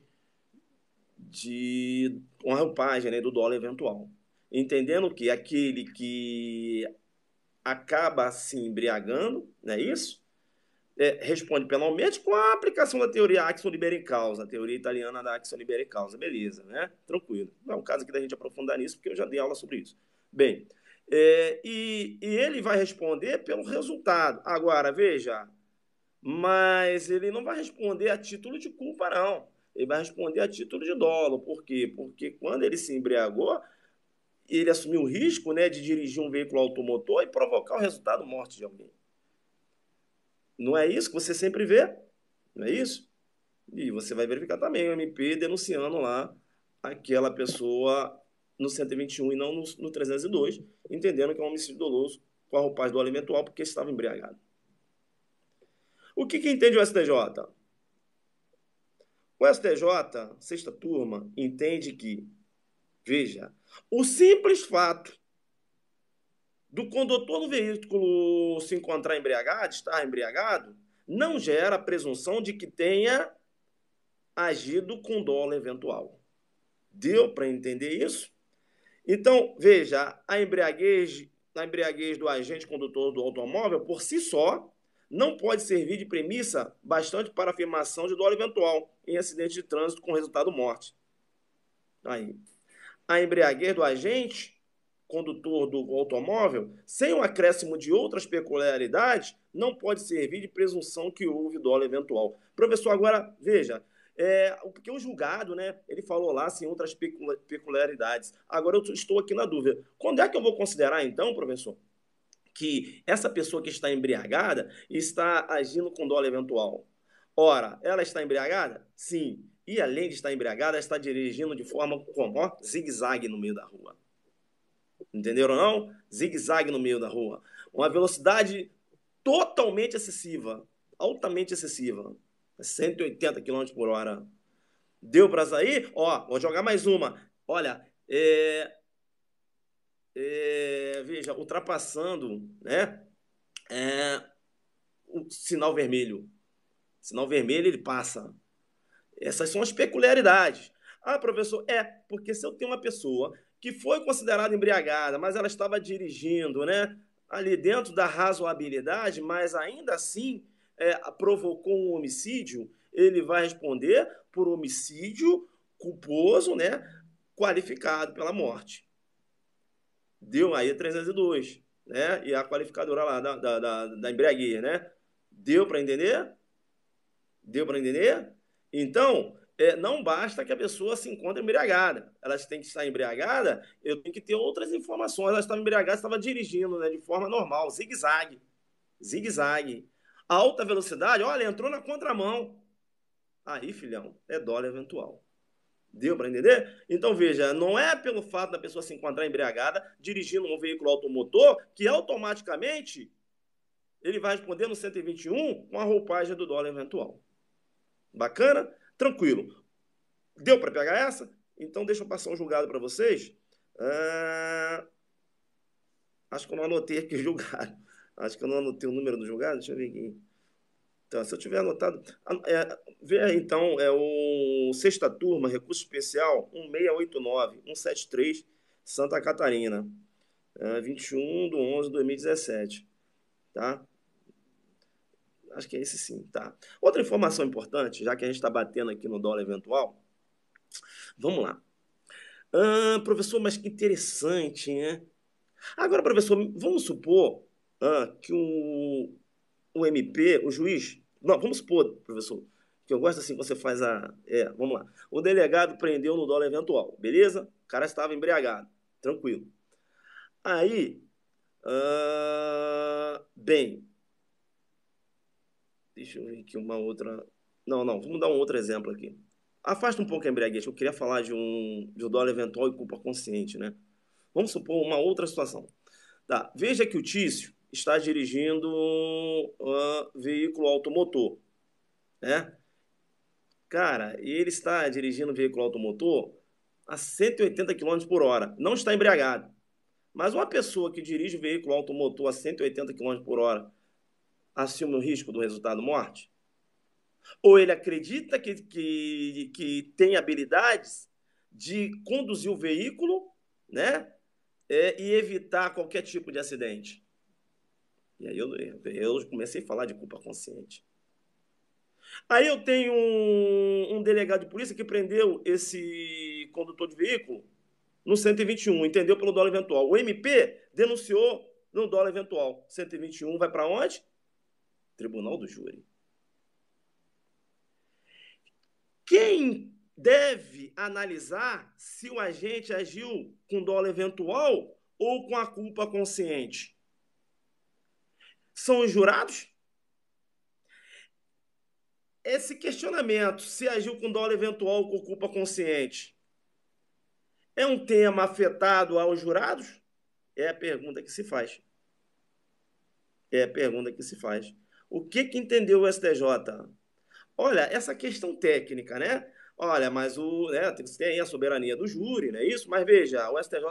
né, do dolo eventual. Entendendo que aquele que acaba se embriagando, não é isso? Responde penalmente com a aplicação da teoria Action Liberi Causa, a teoria italiana da Action Liberi Causa. Beleza, né? Tranquilo. Não é o caso aqui da gente aprofundar nisso, porque eu já dei aula sobre isso. Bem, e ele vai responder pelo resultado. Agora, veja, mas ele não vai responder a título de culpa, não. Ele vai responder a título de dolo. Por quê? Porque quando ele se embriagou, ele assumiu o risco, né, de dirigir um veículo automotor e provocar o resultado morte de alguém. Não é isso que você sempre vê? Não é isso? E você vai verificar também o MP denunciando lá aquela pessoa no 121 e não no 302, entendendo que é um homicídio doloso com a roupagem do alimentual porque estava embriagado. O que entende o STJ? O STJ, sexta turma, entende que, veja, o simples fato do condutor do veículo se encontrar embriagado, estar embriagado, não gera a presunção de que tenha agido com dolo eventual. Deu para entender isso? Então, veja, a embriaguez do agente condutor do automóvel, por si só, não pode servir de premissa bastante para a afirmação de dolo eventual em acidente de trânsito com resultado morte. Aí, a embriaguez do agente condutor do automóvel, sem o acréscimo de outras peculiaridades, não pode servir de presunção que houve dolo eventual. Professor, agora, veja, porque o julgado, né, ele falou lá, sem outras peculiaridades. Agora eu estou aqui na dúvida. Quando é que eu vou considerar, então, professor, que essa pessoa que está embriagada está agindo com dolo eventual? Ora, ela está embriagada? Sim. E além de estar embriagada, ela está dirigindo de forma como? Ó, zigue-zague no meio da rua. Entenderam não? Zigue-zague no meio da rua. Uma velocidade totalmente excessiva, altamente excessiva. 180 km por hora. Deu para sair? Ó, vou jogar mais uma. Olha, veja, ultrapassando, né? O sinal vermelho. Sinal vermelho, ele passa. Essas são as peculiaridades. Ah, professor, porque se eu tenho uma pessoa que foi considerada embriagada, mas ela estava dirigindo, né, ali dentro da razoabilidade, mas ainda assim provocou um homicídio, ele vai responder por homicídio culposo, né, qualificado pela morte. Deu aí 302, né, e a qualificadora lá da embriaguez, né? Deu para entender? Deu para entender? Então, não basta que a pessoa se encontre embriagada. Ela tem que estar embriagada, eu tenho que ter outras informações. Ela estava embriagada, estava dirigindo, né, de forma normal, zigue-zague. Zigue-zague. Alta velocidade, olha, entrou na contramão. Aí, filhão, é dolo eventual. Deu para entender? Então, veja, não é pelo fato da pessoa se encontrar embriagada, dirigindo um veículo automotor, que automaticamente ele vai responder no 121 com a roupagem do dolo eventual. Bacana? Tranquilo. Deu para pegar essa? Então, deixa eu passar um julgado para vocês. Acho que eu não anotei aqui o julgado. Acho que eu não anotei o número do julgado. Deixa eu ver aqui. Então, se eu tiver anotado... Vê, então, o sexta turma, recurso especial 1689-173, Santa Catarina. 21/11/2017. Tá? Acho que é esse sim, tá? Outra informação importante, já que a gente está batendo aqui no dólar eventual, vamos lá. Professor, mas que interessante, né? Agora, professor, vamos supor que o MP, o juiz... Não, vamos supor, professor, que eu gosto assim que você faz vamos lá. O delegado prendeu no dólar eventual, beleza? O cara estava embriagado, tranquilo. Aí, bem... Deixa eu ver aqui uma outra... Não, vamos dar um outro exemplo aqui. Afasta um pouco a embriaguez. Eu queria falar de um dolo eventual e culpa consciente, né? Vamos supor uma outra situação. Tá. Veja que o Tício está dirigindo veículo automotor, né? Cara, ele está dirigindo veículo automotor a 180 km por hora. Não está embriagado. Mas uma pessoa que dirige veículo automotor a 180 km por hora assume o risco do resultado morte? Ou ele acredita que tem habilidades de conduzir o veículo, né, e evitar qualquer tipo de acidente? E aí eu comecei a falar de culpa consciente. Aí eu tenho um delegado de polícia que prendeu esse condutor de veículo no 121, entendeu? Pelo dolo eventual. O MP denunciou no dolo eventual. 121 vai para onde? Tribunal do Júri. Quem deve analisar se o agente agiu com dolo eventual ou com a culpa consciente? São os jurados? Esse questionamento, se agiu com dolo eventual ou com culpa consciente, é um tema afetado aos jurados? É a pergunta que se faz. É a pergunta que se faz. O que entendeu o STJ? Olha, essa questão técnica, né? Olha, mas tem a soberania do júri, não é isso? Mas veja, o STJ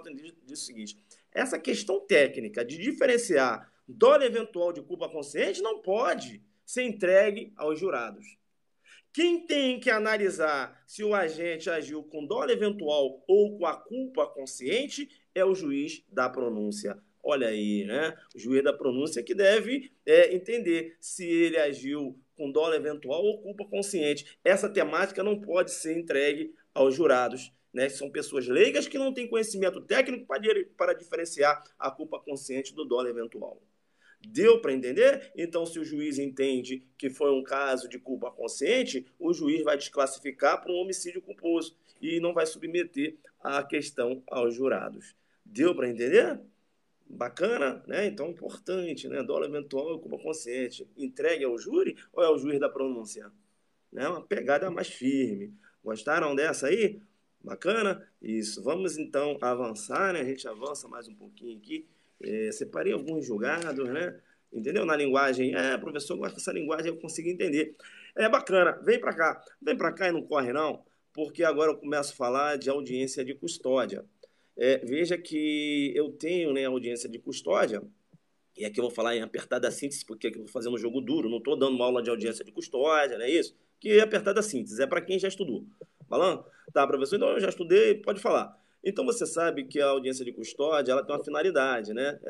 diz o seguinte: essa questão técnica de diferenciar dolo eventual de culpa consciente não pode ser entregue aos jurados. Quem tem que analisar se o agente agiu com dolo eventual ou com a culpa consciente é o juiz da pronúncia. Olha aí, né? O juiz da pronúncia que deve entender se ele agiu com dolo eventual ou culpa consciente. Essa temática não pode ser entregue aos jurados. né? São pessoas leigas que não têm conhecimento técnico para diferenciar a culpa consciente do dolo eventual. Deu para entender? Então, se o juiz entende que foi um caso de culpa consciente, o juiz vai desclassificar para um homicídio culposo e não vai submeter a questão aos jurados. Deu para entender? Bacana, né? Então, importante, né? Dolo eventual e culpa consciente. Entregue ao júri ou é o juiz da pronúncia? Né? Uma pegada mais firme. Gostaram dessa aí? Bacana? Isso. Vamos, então, avançar, né? A gente avança mais um pouquinho aqui. Separei alguns julgados, né? Entendeu? Na linguagem. Professor, gosta dessa linguagem, eu consigo entender. Bacana. Vem para cá. Vem para cá e não corre, não, porque agora eu começo a falar de audiência de custódia. Veja que eu tenho, né, audiência de custódia, e aqui eu vou falar em apertada síntese, porque aqui eu estou fazendo um jogo duro, não estou dando uma aula de audiência de custódia, não é isso? Que é apertada síntese, é para quem já estudou. Falando? Tá, professor, então eu já estudei, pode falar. Então você sabe que a audiência de custódia ela tem uma finalidade, né?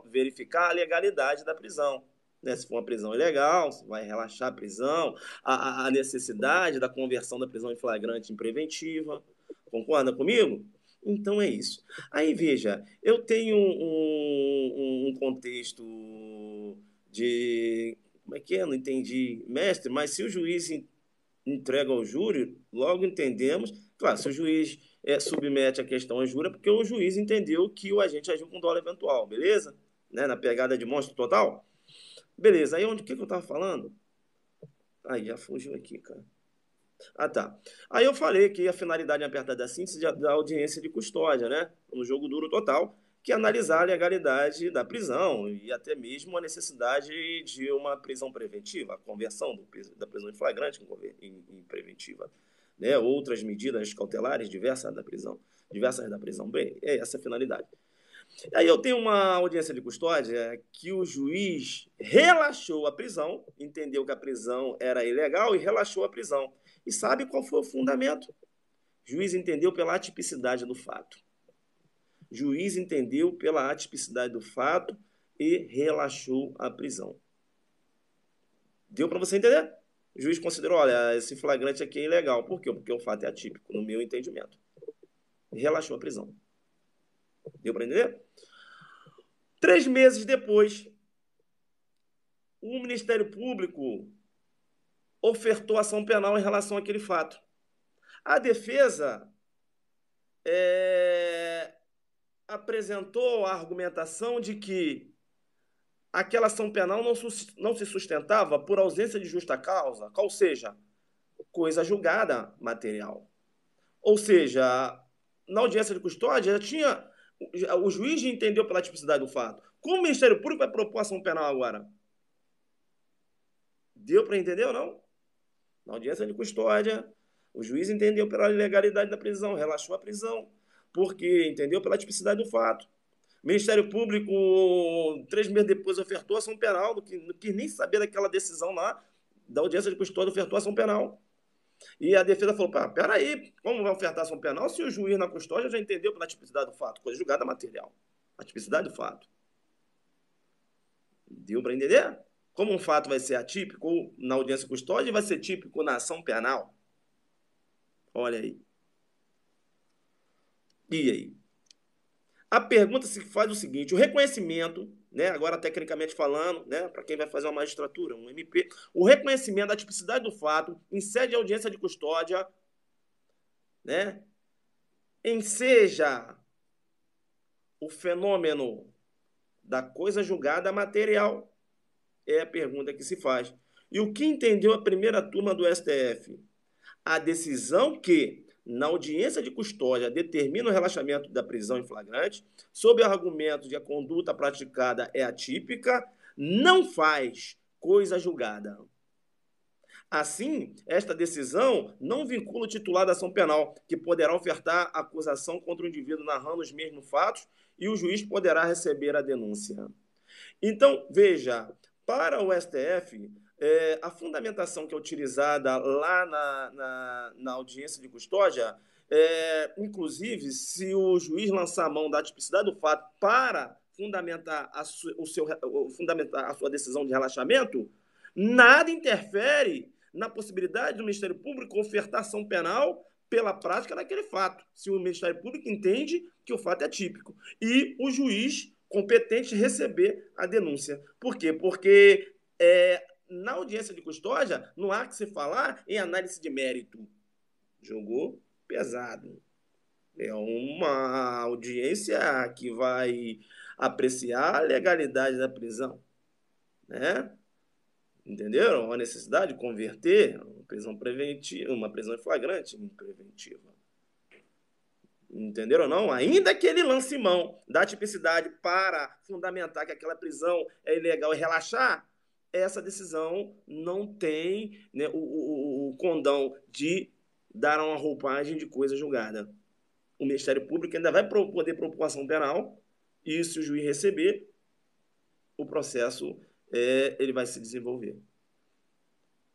Verificar a legalidade da prisão. Né? Se for uma prisão ilegal, se vai relaxar a prisão, a necessidade da conversão da prisão em flagrante em preventiva. Concorda comigo? Então é isso. Aí veja, eu tenho um contexto de. Como é que é? Não entendi, mestre, mas se o juiz entrega ao júri, logo entendemos. Claro, se o juiz submete a questão ao júri, é porque o juiz entendeu que o agente agiu com dolo eventual, beleza? Né? Na pegada de monstro total? Beleza, aí onde que eu estava falando? Aí já fugiu aqui, cara. Ah, tá. Aí eu falei que a finalidade em apertada da síntese da audiência de custódia, né? No jogo duro total, que é analisar a legalidade da prisão e até mesmo a necessidade de uma prisão preventiva, a conversão da prisão em flagrante em preventiva, né? Outras medidas cautelares diversas da prisão. Bem, é essa a finalidade. Aí eu tenho uma audiência de custódia que o juiz relaxou a prisão, entendeu que a prisão era ilegal e relaxou a prisão. E sabe qual foi o fundamento? O juiz entendeu pela atipicidade do fato. O juiz entendeu pela atipicidade do fato e relaxou a prisão. Deu para você entender? O juiz considerou, olha, esse flagrante aqui é ilegal. Por quê? Porque o fato é atípico, no meu entendimento. Relaxou a prisão. Deu para entender? 3 meses depois, o Ministério Público ofertou ação penal em relação àquele fato. A defesa apresentou a argumentação de que aquela ação penal não se sustentava por ausência de justa causa, qual seja, coisa julgada material. Ou seja, na audiência de custódia, o juiz já entendeu pela tipicidade do fato. Como o Ministério Público vai propor ação penal agora? Deu para entender ou não? Na audiência de custódia, o juiz entendeu pela ilegalidade da prisão, relaxou a prisão, porque entendeu pela tipicidade do fato. O Ministério Público, 3 meses depois, ofertou ação penal, não quis nem saber daquela decisão lá, da audiência de custódia, ofertou ação penal. E a defesa falou, peraí, como vai ofertar ação penal se o juiz na custódia já entendeu pela tipicidade do fato? Coisa julgada material. A tipicidade do fato. Deu para entender? Como um fato vai ser atípico na audiência de custódia e vai ser típico na ação penal? Olha aí. E aí? A pergunta se faz o seguinte, o reconhecimento, né, agora tecnicamente falando, né, para quem vai fazer uma magistratura, um MP, o reconhecimento da tipicidade do fato em sede de audiência de custódia, né, enseja o fenômeno da coisa julgada material, é a pergunta que se faz. E o que entendeu a primeira turma do STF? A decisão que, na audiência de custódia, determina o relaxamento da prisão em flagrante, sob o argumento de que a conduta praticada é atípica, não faz coisa julgada. Assim, esta decisão não vincula o titular da ação penal, que poderá ofertar acusação contra o indivíduo narrando os mesmos fatos e o juiz poderá receber a denúncia. Então, veja, para o STF, a fundamentação que é utilizada lá na audiência de custódia, inclusive, se o juiz lançar a mão da tipicidade do fato para fundamentar fundamentar a sua decisão de relaxamento, nada interfere na possibilidade do Ministério Público ofertar ação penal pela prática daquele fato, se o Ministério Público entende que o fato é típico, e o juiz competente receber a denúncia. Por quê? Porque na audiência de custódia não há que se falar em análise de mérito. Jogou pesado. É uma audiência que vai apreciar a legalidade da prisão, né? Entenderam? A necessidade de converter uma prisão preventiva, uma prisão em flagrante em preventiva. Entenderam ou não? Ainda que ele lance mão da tipicidade para fundamentar que aquela prisão é ilegal e relaxar, essa decisão não tem, né, o condão de dar uma roupagem de coisa julgada. O Ministério Público ainda vai poder propor ação penal e, se o juiz receber, o processo ele vai se desenvolver.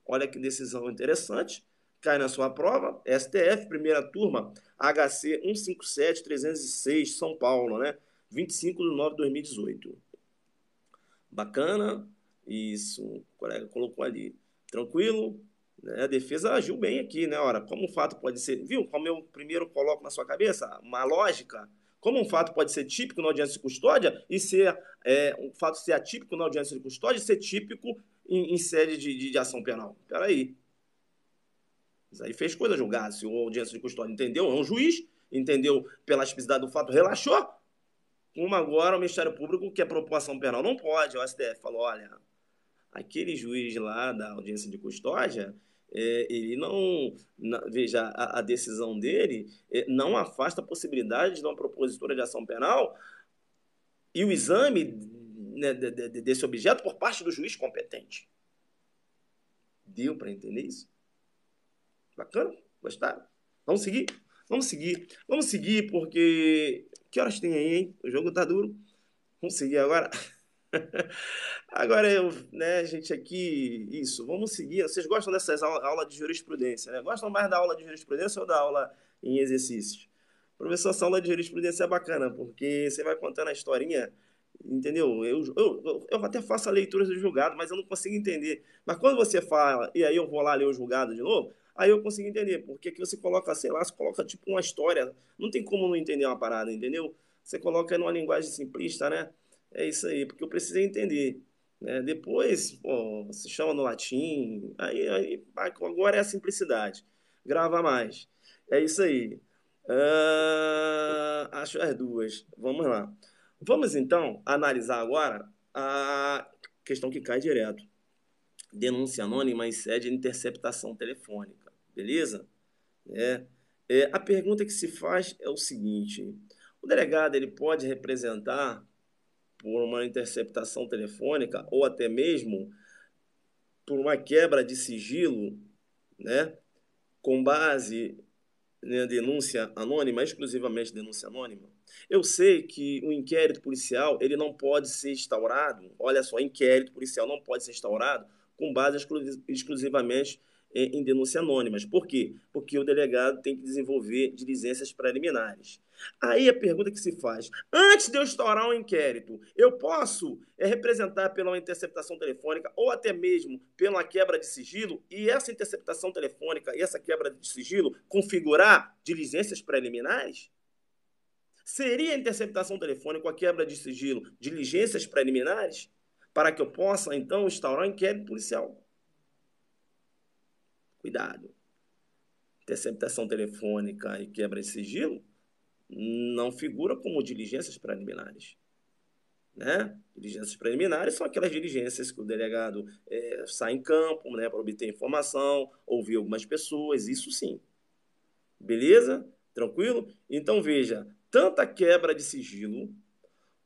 Olha que decisão interessante. Cai na sua prova, STF, primeira turma, HC 157306, São Paulo, né? 25/9/2018. Bacana. Isso, o colega colocou ali. Tranquilo. Né? A defesa agiu bem aqui, né? Ora, como um fato pode ser... Viu como eu primeiro coloco na sua cabeça? Uma lógica. Como um fato pode ser típico na audiência de custódia e ser um fato ser atípico na audiência de custódia e ser típico em sede de ação penal. Espera aí. Isso aí fez coisa julgada. Se a audiência de custódia entendeu, é um juiz, entendeu pela tipicidade do fato, relaxou. Como agora o Ministério Público quer propor ação penal. Não pode. O STF falou, olha, aquele juiz lá da audiência de custódia, ele não... Veja, a decisão dele não afasta a possibilidade de uma propositura de ação penal e o exame, né, desse objeto por parte do juiz competente. Deu para entender isso? Bacana? Gostaram? Vamos seguir? Vamos seguir. Vamos seguir porque... Que horas tem aí, hein? O jogo tá duro. Vamos seguir agora? Agora eu, né, gente, aqui, isso, vamos seguir. Vocês gostam dessas aulas de jurisprudência, né? Gostam mais da aula de jurisprudência ou da aula em exercícios? Professor, essa aula de jurisprudência é bacana, porque você vai contando a historinha, entendeu? Eu até faço a leitura do julgado, mas eu não consigo entender. Mas quando você fala, e aí eu vou lá ler o julgado de novo, aí eu consigo entender, porque aqui você coloca, sei lá, você coloca tipo uma história, não tem como não entender uma parada, entendeu? Você coloca numa linguagem simplista, né? É isso aí, porque eu precisei entender. Né? Depois, pô, se chama no latim, aí agora é a simplicidade. Grava mais. É isso aí. Acho as duas. Vamos lá. Vamos então analisar agora a questão que cai direto. Denúncia anônima em sede de interceptação telefônica. Beleza? A pergunta que se faz é o seguinte: o delegado ele pode representar por uma interceptação telefônica ou até mesmo por uma quebra de sigilo, né, com base na denúncia anônima, exclusivamente denúncia anônima. Eu sei que o inquérito policial ele não pode ser instaurado, olha só, inquérito policial não pode ser instaurado com base exclusivamente em denúncias anônimas. Por quê? Porque o delegado tem que desenvolver diligências preliminares. Aí a pergunta que se faz, antes de eu instaurar um inquérito, eu posso representar pela interceptação telefônica ou até mesmo pela quebra de sigilo e essa interceptação telefônica e essa quebra de sigilo configurar diligências preliminares? Seria a interceptação telefônica ou a quebra de sigilo diligências preliminares para que eu possa, então, instaurar um inquérito policial? Cuidado. Interceptação telefônica e quebra de sigilo não figura como diligências preliminares. Né? Diligências preliminares são aquelas diligências que o delegado sai em campo, né, para obter informação, ouvir algumas pessoas, isso sim. Beleza? Tranquilo? Então veja, tanto a quebra de sigilo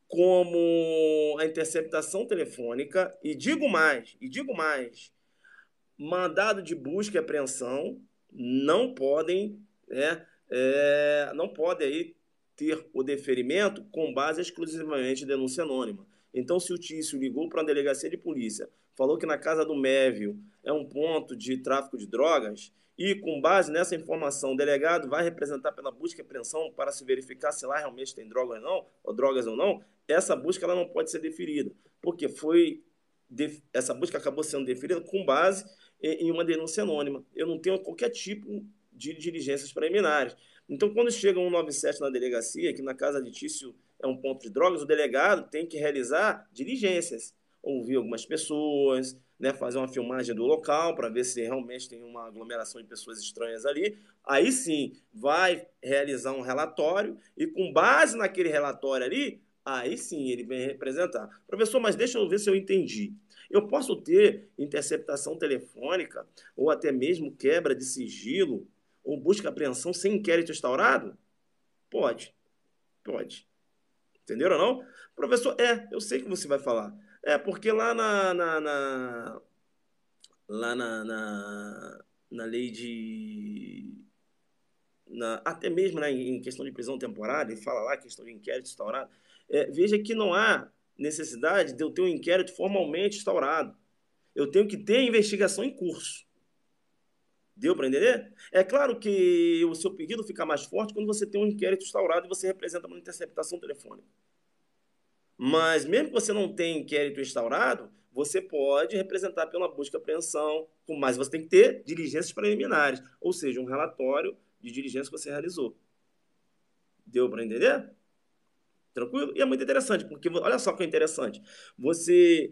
como a interceptação telefônica, e digo mais, mandado de busca e apreensão não podem, né, não podem aí ter o deferimento com base exclusivamente em denúncia anônima. Então, se o Tício ligou para uma delegacia de polícia, falou que na casa do Mévio é um ponto de tráfico de drogas, e com base nessa informação, o delegado vai representar pela busca e apreensão para se verificar se lá realmente tem droga ou não, ou drogas ou não, essa busca ela não pode ser deferida, porque essa busca acabou sendo deferida com base em uma denúncia anônima. Eu não tenho qualquer tipo de diligências preliminares. Então, quando chega um 197 na delegacia, que na casa alitício é um ponto de drogas, o delegado tem que realizar diligências, ouvir algumas pessoas, né, fazer uma filmagem do local para ver se realmente tem uma aglomeração de pessoas estranhas ali. Aí sim, vai realizar um relatório e com base naquele relatório ali, aí sim ele vem representar. Professor, mas deixa eu ver se eu entendi. Eu posso ter interceptação telefônica ou até mesmo quebra de sigilo ou busca e apreensão sem inquérito instaurado? Pode, pode. Entenderam ou não? Professor, eu sei que você vai falar. Porque lá na lei de. Até mesmo, né, em questão de prisão temporária, ele fala lá, questão de inquérito instaurado. Veja que não há necessidade de eu ter um inquérito formalmente instaurado. Eu tenho que ter investigação em curso. Deu para entender? É claro que o seu pedido fica mais forte quando você tem um inquérito instaurado e você representa uma interceptação telefônica. Mas mesmo que você não tenha inquérito instaurado, você pode representar pela busca e apreensão, mas você tem que ter diligências preliminares, ou seja, um relatório de diligência que você realizou. Deu para entender? Tranquilo? E é muito interessante, porque olha só que é interessante. Você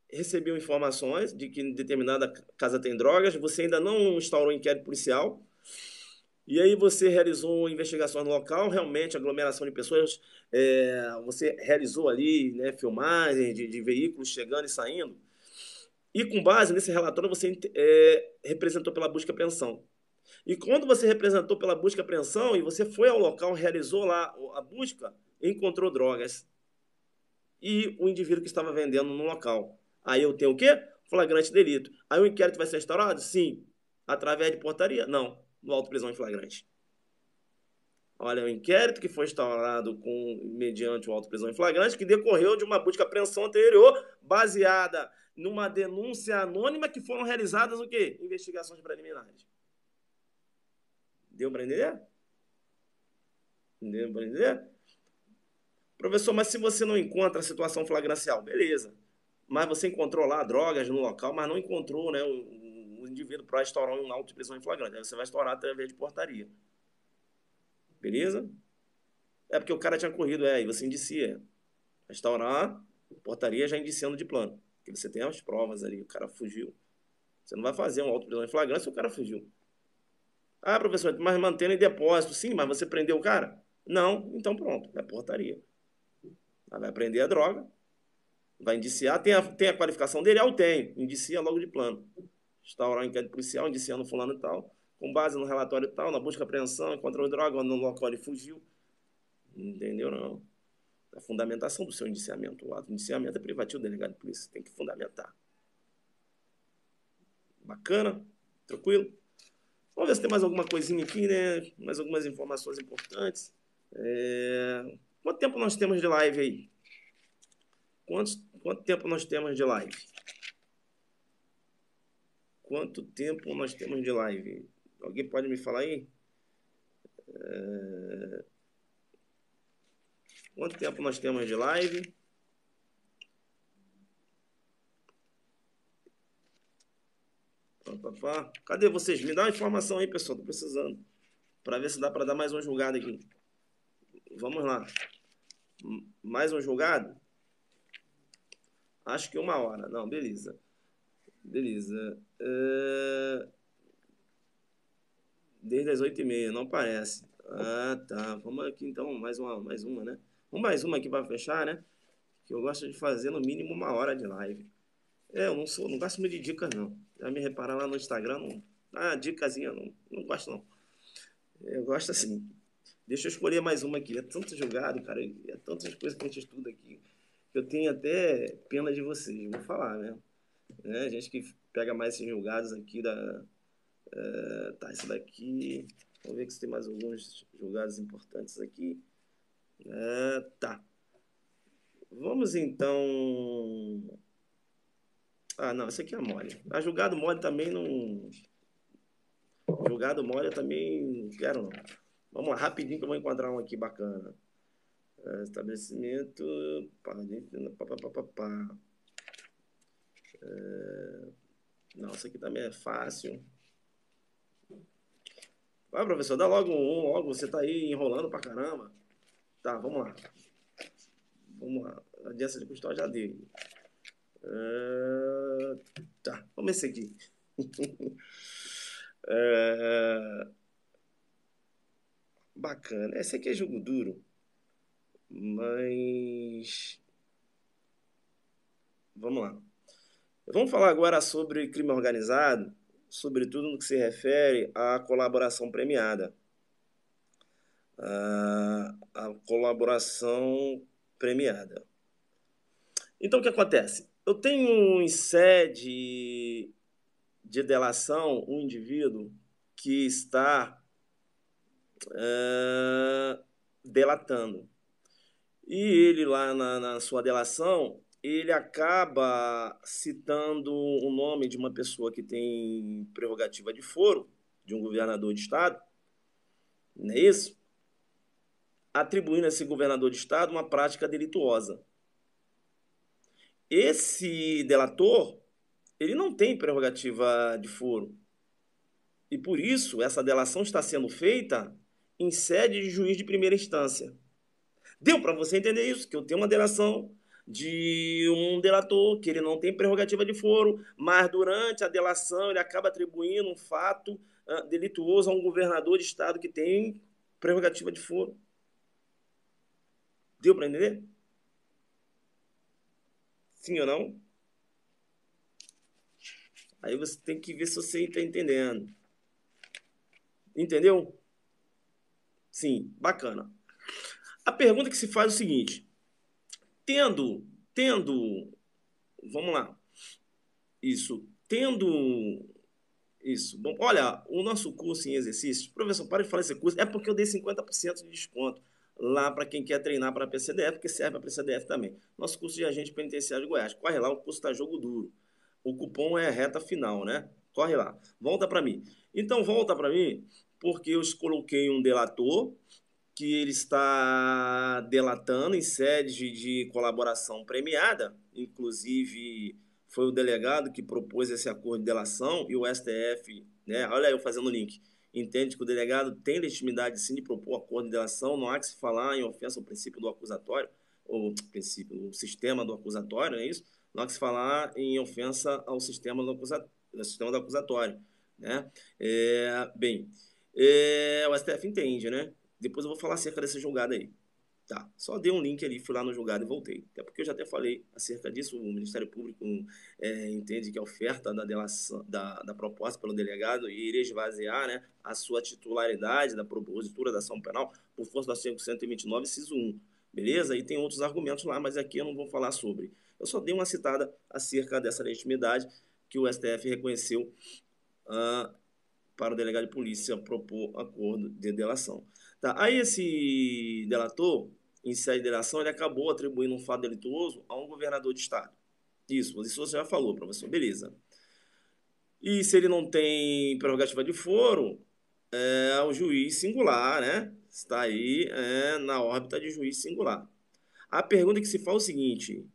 recebeu informações de que em determinada casa tem drogas, você ainda não instaurou inquérito policial, e aí você realizou investigações no local, realmente aglomeração de pessoas, você realizou ali, né, filmagens de veículos chegando e saindo, e com base nesse relatório você representou pela busca e apreensão. E quando você representou pela busca e apreensão e você foi ao local, realizou lá a busca, encontrou drogas e o indivíduo que estava vendendo no local. Aí eu tenho o quê? Flagrante delito. Aí o inquérito vai ser instaurado? Sim. Através de portaria? Não. No auto prisão em flagrante. Olha, o inquérito que foi instaurado mediante o auto prisão em flagrante, que decorreu de uma busca e apreensão anterior, baseada numa denúncia anônima que foram realizadas o quê? Investigações preliminares. Deu para entender? Deu para entender? Professor, mas se você não encontra a situação flagrancial, beleza. Mas você encontrou lá drogas no local, mas não encontrou, né, o indivíduo para estourar um auto de prisão em flagrante. Aí você vai estourar através de portaria. Beleza? É porque o cara tinha corrido, e você indicia. Restaurar, portaria já indiciando de plano. Porque você tem as provas ali, o cara fugiu. Você não vai fazer um auto de prisão em flagrante se o cara fugiu. Ah, professor, mas mantendo em depósito. Sim, mas você prendeu o cara? Não, então pronto, é portaria. Ela vai prender a droga, vai indiciar, tem a qualificação dele? Eu tenho, indicia logo de plano. Instaurar um inquérito policial, indiciando fulano e tal, com base no relatório e tal, na busca e apreensão, encontrou droga, no local ele fugiu. Entendeu, não? A fundamentação do seu indiciamento. O ato de indiciamento é privativo do delegado de polícia, tem que fundamentar. Bacana? Tranquilo? Vamos ver se tem mais alguma coisinha aqui, né? Mais algumas informações importantes. Quanto tempo nós temos de live aí? Quanto tempo nós temos de live? Quanto tempo nós temos de live? Alguém pode me falar aí? Quanto tempo nós temos de live? Cadê vocês? Me dá uma informação aí, pessoal. Tô precisando. Para ver se dá para dar mais um julgado aqui. Vamos lá. Mais um julgado? Acho que 1 hora. Não, beleza. Beleza. Desde as 8h30, não parece. Ah, tá. Vamos aqui então, mais uma, né? Vamos mais uma aqui para fechar, né? Que eu gosto de fazer no mínimo 1 hora de live. Eu não gosto muito de dicas, não. Já me reparar lá no Instagram, não. Dicasinha, não gosto, não. Eu gosto assim. Deixa eu escolher mais uma aqui. É tanto julgado, cara. É tantas coisas que a gente estuda aqui. Que eu tenho até pena de vocês, vou falar, né? A gente que pega mais esses julgados aqui da. Tá, esse daqui. Vamos ver se tem mais alguns julgados importantes aqui. Tá. Vamos então. Não, esse aqui é mole. Julgado mole também não. Julgado mole eu também não quero, não. Vamos lá, rapidinho que eu vou encontrar um aqui bacana. Estabelecimento. Não, isso aqui também é fácil. Vai, professor, dá logo um, logo, você tá aí enrolando pra caramba. Tá, vamos lá. Vamos lá. A audiência de custódia já dei. Tá, vamos esse aqui. Bacana. Esse aqui é jogo duro, mas vamos lá. Vamos falar agora sobre crime organizado, sobretudo no que se refere à colaboração premiada. A colaboração premiada. Então, o que acontece? Eu tenho em sede de delação um indivíduo que está delatando. E ele lá na sua delação, ele acaba citando o nome de uma pessoa que tem prerrogativa de foro, de um governador de estado, não é isso? Atribuindo a esse governador de estado uma prática delituosa. Esse delator, ele não tem prerrogativa de foro. E por isso, essa delação está sendo feita em sede de juiz de primeira instância. Deu para você entender isso? Que eu tenho uma delação de um delator, que ele não tem prerrogativa de foro, mas durante a delação ele acaba atribuindo um fato delituoso a um governador de estado que tem prerrogativa de foro. Deu para entender? Sim ou não? Aí você tem que ver se você está entendendo. Entendeu? Sim, bacana. A pergunta que se faz é o seguinte: tendo, vamos lá, isso. Bom, olha, o nosso curso em exercícios, professor, para de falar esse curso, é porque eu dei 50% de desconto lá para quem quer treinar para a PCDF, porque serve para a PCDF também. Nosso curso de agente penitenciário de Goiás. Corre lá, o curso está jogo duro. O cupom é reta final, né? Corre lá. Volta para mim. Então, volta para mim, porque eu coloquei um delator que ele está delatando em sede de colaboração premiada, inclusive foi o delegado que propôs esse acordo de delação e o STF, né, olha eu fazendo o link, entende que o delegado tem legitimidade sim de propor acordo de delação, não há que se falar em ofensa ao princípio do acusatório, ou princípio, o sistema do acusatório, não é isso? Não há que se falar em ofensa ao sistema do acusatório, né? O STF entende, né? Depois eu vou falar acerca dessa julgada aí. Tá, só dei um link ali, fui lá no julgado e voltei. Até porque eu já até falei acerca disso, o Ministério Público entende que a oferta da delação, da proposta pelo delegado iria esvaziar, né, a sua titularidade da propositura da ação penal por força do artigo 129, inciso 1. Beleza? E tem outros argumentos lá, mas aqui eu não vou falar sobre. Eu só dei uma citada acerca dessa legitimidade que o STF reconheceu para o delegado de polícia propor acordo de delação. Tá, aí esse delator, em sede de delação, ele acabou atribuindo um fato delituoso a um governador de estado. Isso você já falou, professor, beleza. E se ele não tem prerrogativa de foro, é o juiz singular, né? Está aí na órbita de juiz singular. A pergunta que se faz é o seguinte: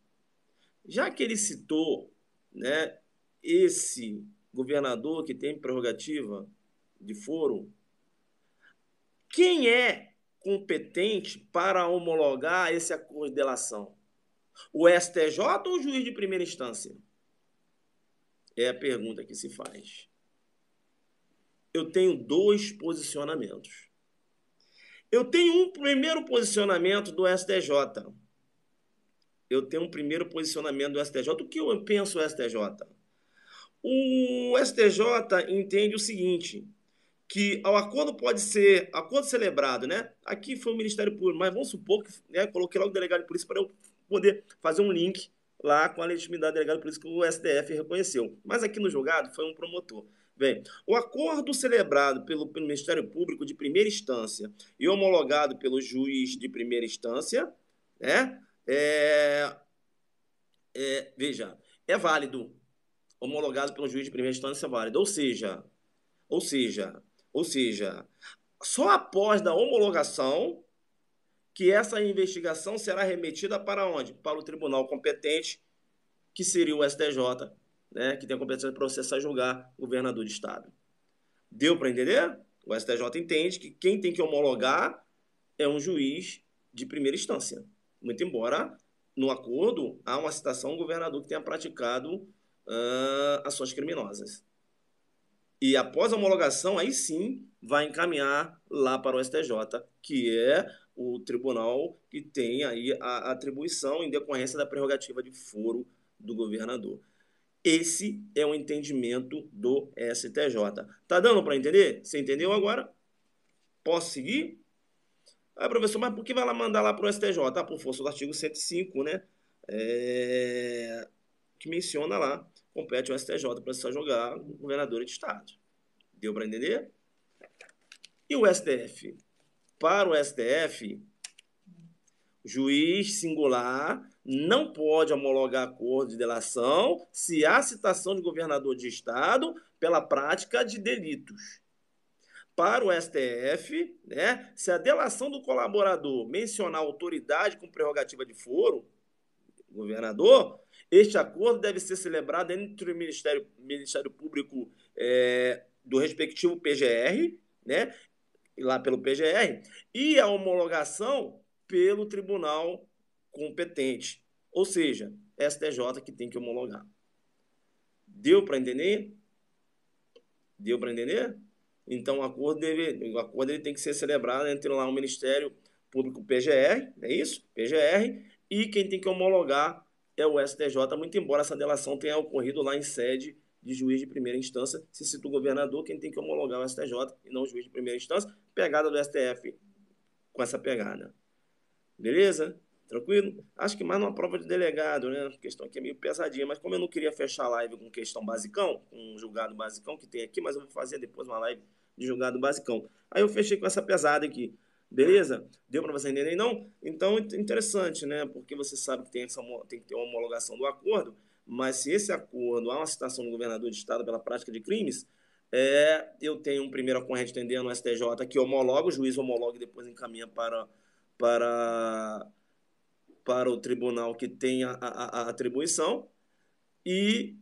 já que ele citou, né, esse governador que tem prerrogativa de foro, quem é competente para homologar esse acordo de delação? O STJ ou o juiz de primeira instância? É a pergunta que se faz. Eu tenho dois posicionamentos. Eu tenho um primeiro posicionamento do STJ. Eu tenho um primeiro posicionamento do STJ. O que eu penso do STJ? O STJ entende o seguinte: que o acordo pode ser acordo celebrado, né? Aqui foi o Ministério Público, mas vamos supor que, né, coloquei logo o delegado de polícia para eu poder fazer um link lá com a legitimidade do delegado de polícia que o STF reconheceu. Mas aqui no julgado foi um promotor. Bem, o acordo celebrado pelo Ministério Público de primeira instância e homologado pelo juiz de primeira instância, né? Veja, é válido. Homologado pelo juiz de primeira instância é válido. Ou seja, ou seja, só após da homologação que essa investigação será remetida para onde? Para o tribunal competente, que seria o STJ, né, que tem a competência de processar e julgar o governador de estado. Deu para entender? O STJ entende que quem tem que homologar é um juiz de primeira instância. Muito embora, no acordo, há uma citação ao governador que tenha praticado ações criminosas. E após a homologação, aí sim vai encaminhar lá para o STJ, que é o tribunal que tem aí a atribuição em decorrência da prerrogativa de foro do governador. Esse é o entendimento do STJ. Tá dando para entender? Você entendeu agora? Posso seguir? Ah, professor, mas por que vai lá mandar lá para o STJ? Ah, por força do artigo 105, né? Que menciona lá, compete ao STJ para se julgar governador de estado. Deu para entender? E o STF? Para o STF, juiz singular não pode homologar acordo de delação se há citação de governador de estado pela prática de delitos. Para o STF, né, se a delação do colaborador mencionar autoridade com prerrogativa de foro, governador, este acordo deve ser celebrado entre o Ministério Público do respectivo PGR, né, lá pelo PGR, e a homologação pelo tribunal competente. Ou seja, STJ que tem que homologar. Deu para entender? Deu para entender? Então, o acordo ele tem que ser celebrado entre lá o Ministério Público PGR, é isso? PGR, e quem tem que homologar é o STJ, muito embora essa delação tenha ocorrido lá em sede de juiz de primeira instância. Se cita o governador, quem tem que homologar é o STJ e não o juiz de primeira instância, pegada do STF com essa pegada. Beleza? Tranquilo? Acho que mais numa prova de delegado, né? A questão aqui é meio pesadinha, mas como eu não queria fechar a live com questão basicão, com um julgado basicão que tem aqui, mas eu vou fazer depois uma live de julgado basicão. Aí eu fechei com essa pesada aqui. Beleza? Deu para você entender? Não? Então, interessante, né? Porque você sabe que tem que ter uma homologação do acordo, mas se esse acordo há uma citação do governador de estado pela prática de crimes, eu tenho um primeiro corrente tendendo no STJ que homologa, o juiz homologa e depois encaminha para, para o tribunal que tem a atribuição, e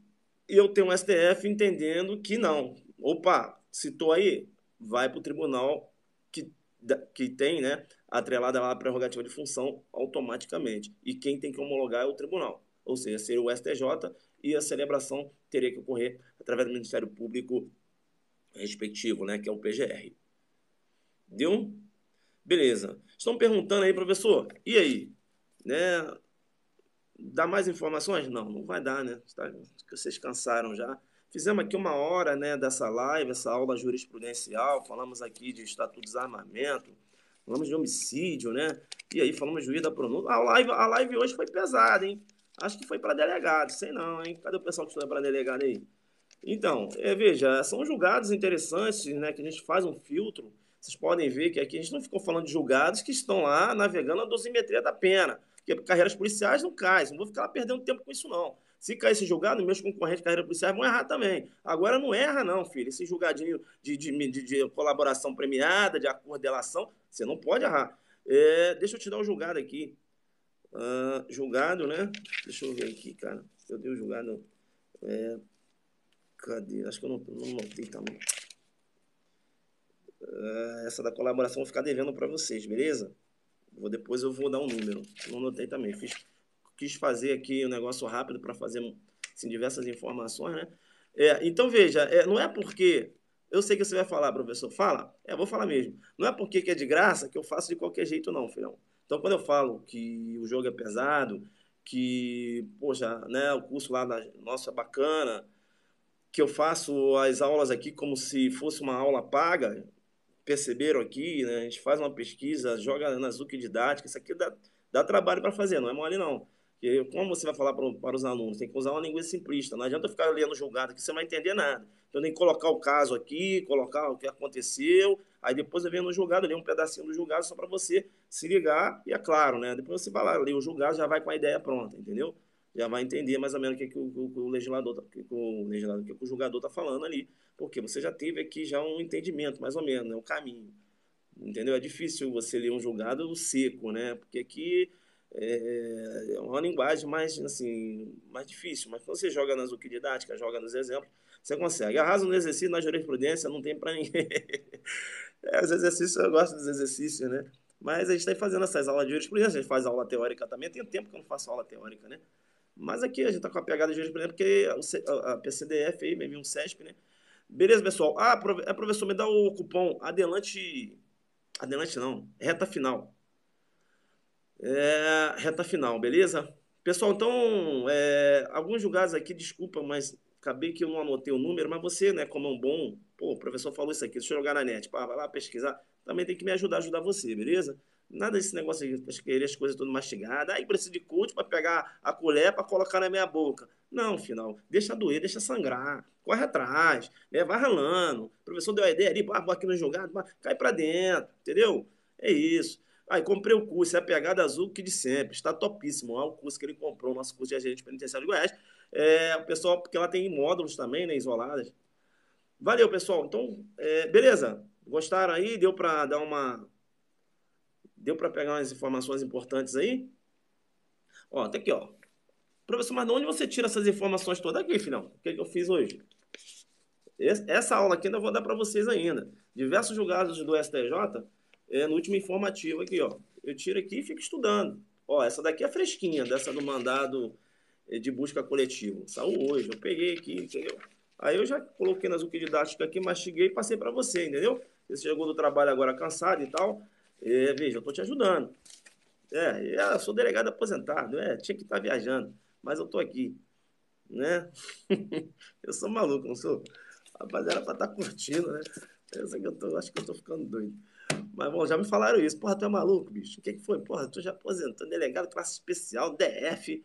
eu tenho um STF entendendo que não. Opa, citou aí, vai para o tribunal que tem, né, atrelada lá a prerrogativa de função automaticamente. E quem tem que homologar é o tribunal, ou seja, seria o STJ, e a celebração teria que ocorrer através do Ministério Público respectivo, né, que é o PGR. Deu? Beleza. Estão perguntando aí, professor, e aí? Né? Dá mais informações? Não, não vai dar, né? Vocês cansaram já. Fizemos aqui uma hora, né, dessa live, essa aula jurisprudencial, falamos aqui de estatuto de desarmamento, falamos de homicídio, né? E aí falamos de juiz da pronúncia. A live hoje foi pesada, hein? Acho que foi para delegado, sei não, hein? Cadê o pessoal que estuda para delegado aí? Então, veja, são julgados interessantes, né, que a gente faz um filtro. Vocês podem ver que aqui a gente não ficou falando de julgados que estão lá navegando a dosimetria da pena, porque carreiras policiais não caem, não vou ficar lá perdendo tempo com isso não. Se cair esse julgado, meus concorrentes de carreira policiais vão errar também. Agora não erra não, filho, esse julgadinho de colaboração premiada, de acordo de delação, você não pode errar. Deixa eu te dar um julgado aqui. Julgado, né? Deixa eu ver aqui, cara. Eu dei o julgado... Cadê? Acho que eu não notei também. Essa da colaboração eu vou ficar devendo para vocês, beleza? Depois eu vou dar um número. Não notei também. Quis fazer aqui um negócio rápido para fazer assim, diversas informações, né? Então, veja, não é porque... Eu sei que você vai falar, professor. Fala. Vou falar mesmo. Não é porque que é de graça que eu faço de qualquer jeito, não, filhão. Então, quando eu falo que o jogo é pesado, que, poxa, né, o curso lá, nossa, é bacana, que eu faço as aulas aqui como se fosse uma aula paga, perceberam aqui, né? A gente faz uma pesquisa, joga na Zuc Didática, isso aqui dá trabalho para fazer, não é mole não. Porque como você vai falar para os alunos? Tem que usar uma linguagem simplista, não adianta ficar lendo julgado aqui, você não vai entender nada. Então tem que colocar o caso aqui, colocar o que aconteceu, aí depois eu venho no julgado, ler um pedacinho do julgado só para você se ligar, e é claro, né? Depois você vai lá, ler o julgado, já vai com a ideia pronta, entendeu? Já vai entender mais ou menos o que o legislador, que o julgador está falando ali, porque você já teve aqui já um entendimento, mais ou menos, né, o caminho, entendeu? É difícil você ler um julgado seco, né? Porque aqui é uma linguagem mais, assim, mais difícil, mas quando você joga na Zuc Didática, joga nos exemplos, você consegue. Arrasa no exercício, na jurisprudência, não tem para ninguém. Os exercícios, eu gosto dos exercícios, né? Mas a gente está fazendo essas aulas de jurisprudência, a gente faz aula teórica também. Tem tempo que eu não faço aula teórica, né? Mas aqui a gente está com a pegada de jurisprudência, porque a PCDF aí, mesmo um CESP, né? Beleza, pessoal? Ah, professor, me dá o cupom Adelante. Adelante não, reta final. Reta final, beleza? Pessoal, então, alguns julgados aqui, desculpa, mas acabei que eu não anotei o número, mas você, né, como é um bom, pô, o professor falou isso aqui, deixa eu jogar na net, pá, vai lá pesquisar, também tem que me ajudar a ajudar você, beleza? Nada desse negócio aí, querer as coisas tudo mastigadas, aí precisa de coach para pegar a colher para colocar na minha boca. Não, final, deixa doer, deixa sangrar, corre atrás, né, vai ralando. O professor deu a ideia ali, vou aqui no julgado, cai para dentro, entendeu? É isso. Aí comprei o curso, é a pegada azul que de sempre, está topíssimo. Lá o curso que ele comprou, o nosso curso de agente penitenciário de Goiás. O pessoal, porque ela tem módulos também, né, isoladas. Valeu, pessoal. Então, beleza. Gostaram aí? Deu para dar uma. Deu para pegar umas informações importantes aí? Ó, tá aqui, ó. Professor, mas de onde você tira essas informações todas aqui, filhão? O que eu fiz hoje? Essa aula aqui ainda vou dar para vocês ainda. Diversos julgados do STJ, no último informativo aqui, ó. Eu tiro aqui e fico estudando. Ó, essa daqui é fresquinha, dessa do mandado de busca coletivo. Saiu hoje, eu peguei aqui, entendeu? Aí eu já coloquei nas didática aqui, mastiguei e passei para você, entendeu? Você chegou do trabalho agora cansado e tal. Veja, eu tô te ajudando. Eu sou delegado aposentado, tinha que estar viajando, mas eu tô aqui, né? Eu sou maluco, não sou? Rapaz, era pra estar curtindo, né? Eu sei que acho que eu tô ficando doido. Mas, bom, já me falaram isso. Porra, tu é maluco, bicho? O que que foi? Porra, tu já aposentou, delegado, classe especial, DF.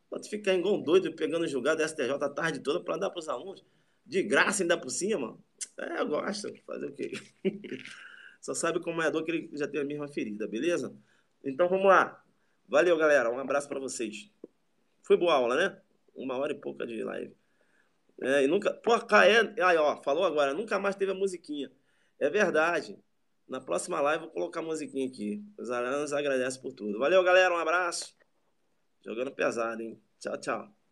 Pô, tu fica igual um doido pegando julgado STJ a tarde toda pra dar pros alunos. De graça ainda por cima. Eu gosto. Fazer o quê? Só sabe como é a dor que ele já tem a mesma ferida, beleza? Então, vamos lá. Valeu, galera. Um abraço pra vocês. Foi boa aula, né? 1 hora e pouca de live. E nunca. Pô, Caé. Aí, ó, falou agora, nunca mais teve a musiquinha. É verdade. Na próxima live eu vou colocar a musiquinha aqui. Os aranos agradecem por tudo. Valeu, galera. Um abraço. Jogando pesado, hein? Tchau, tchau.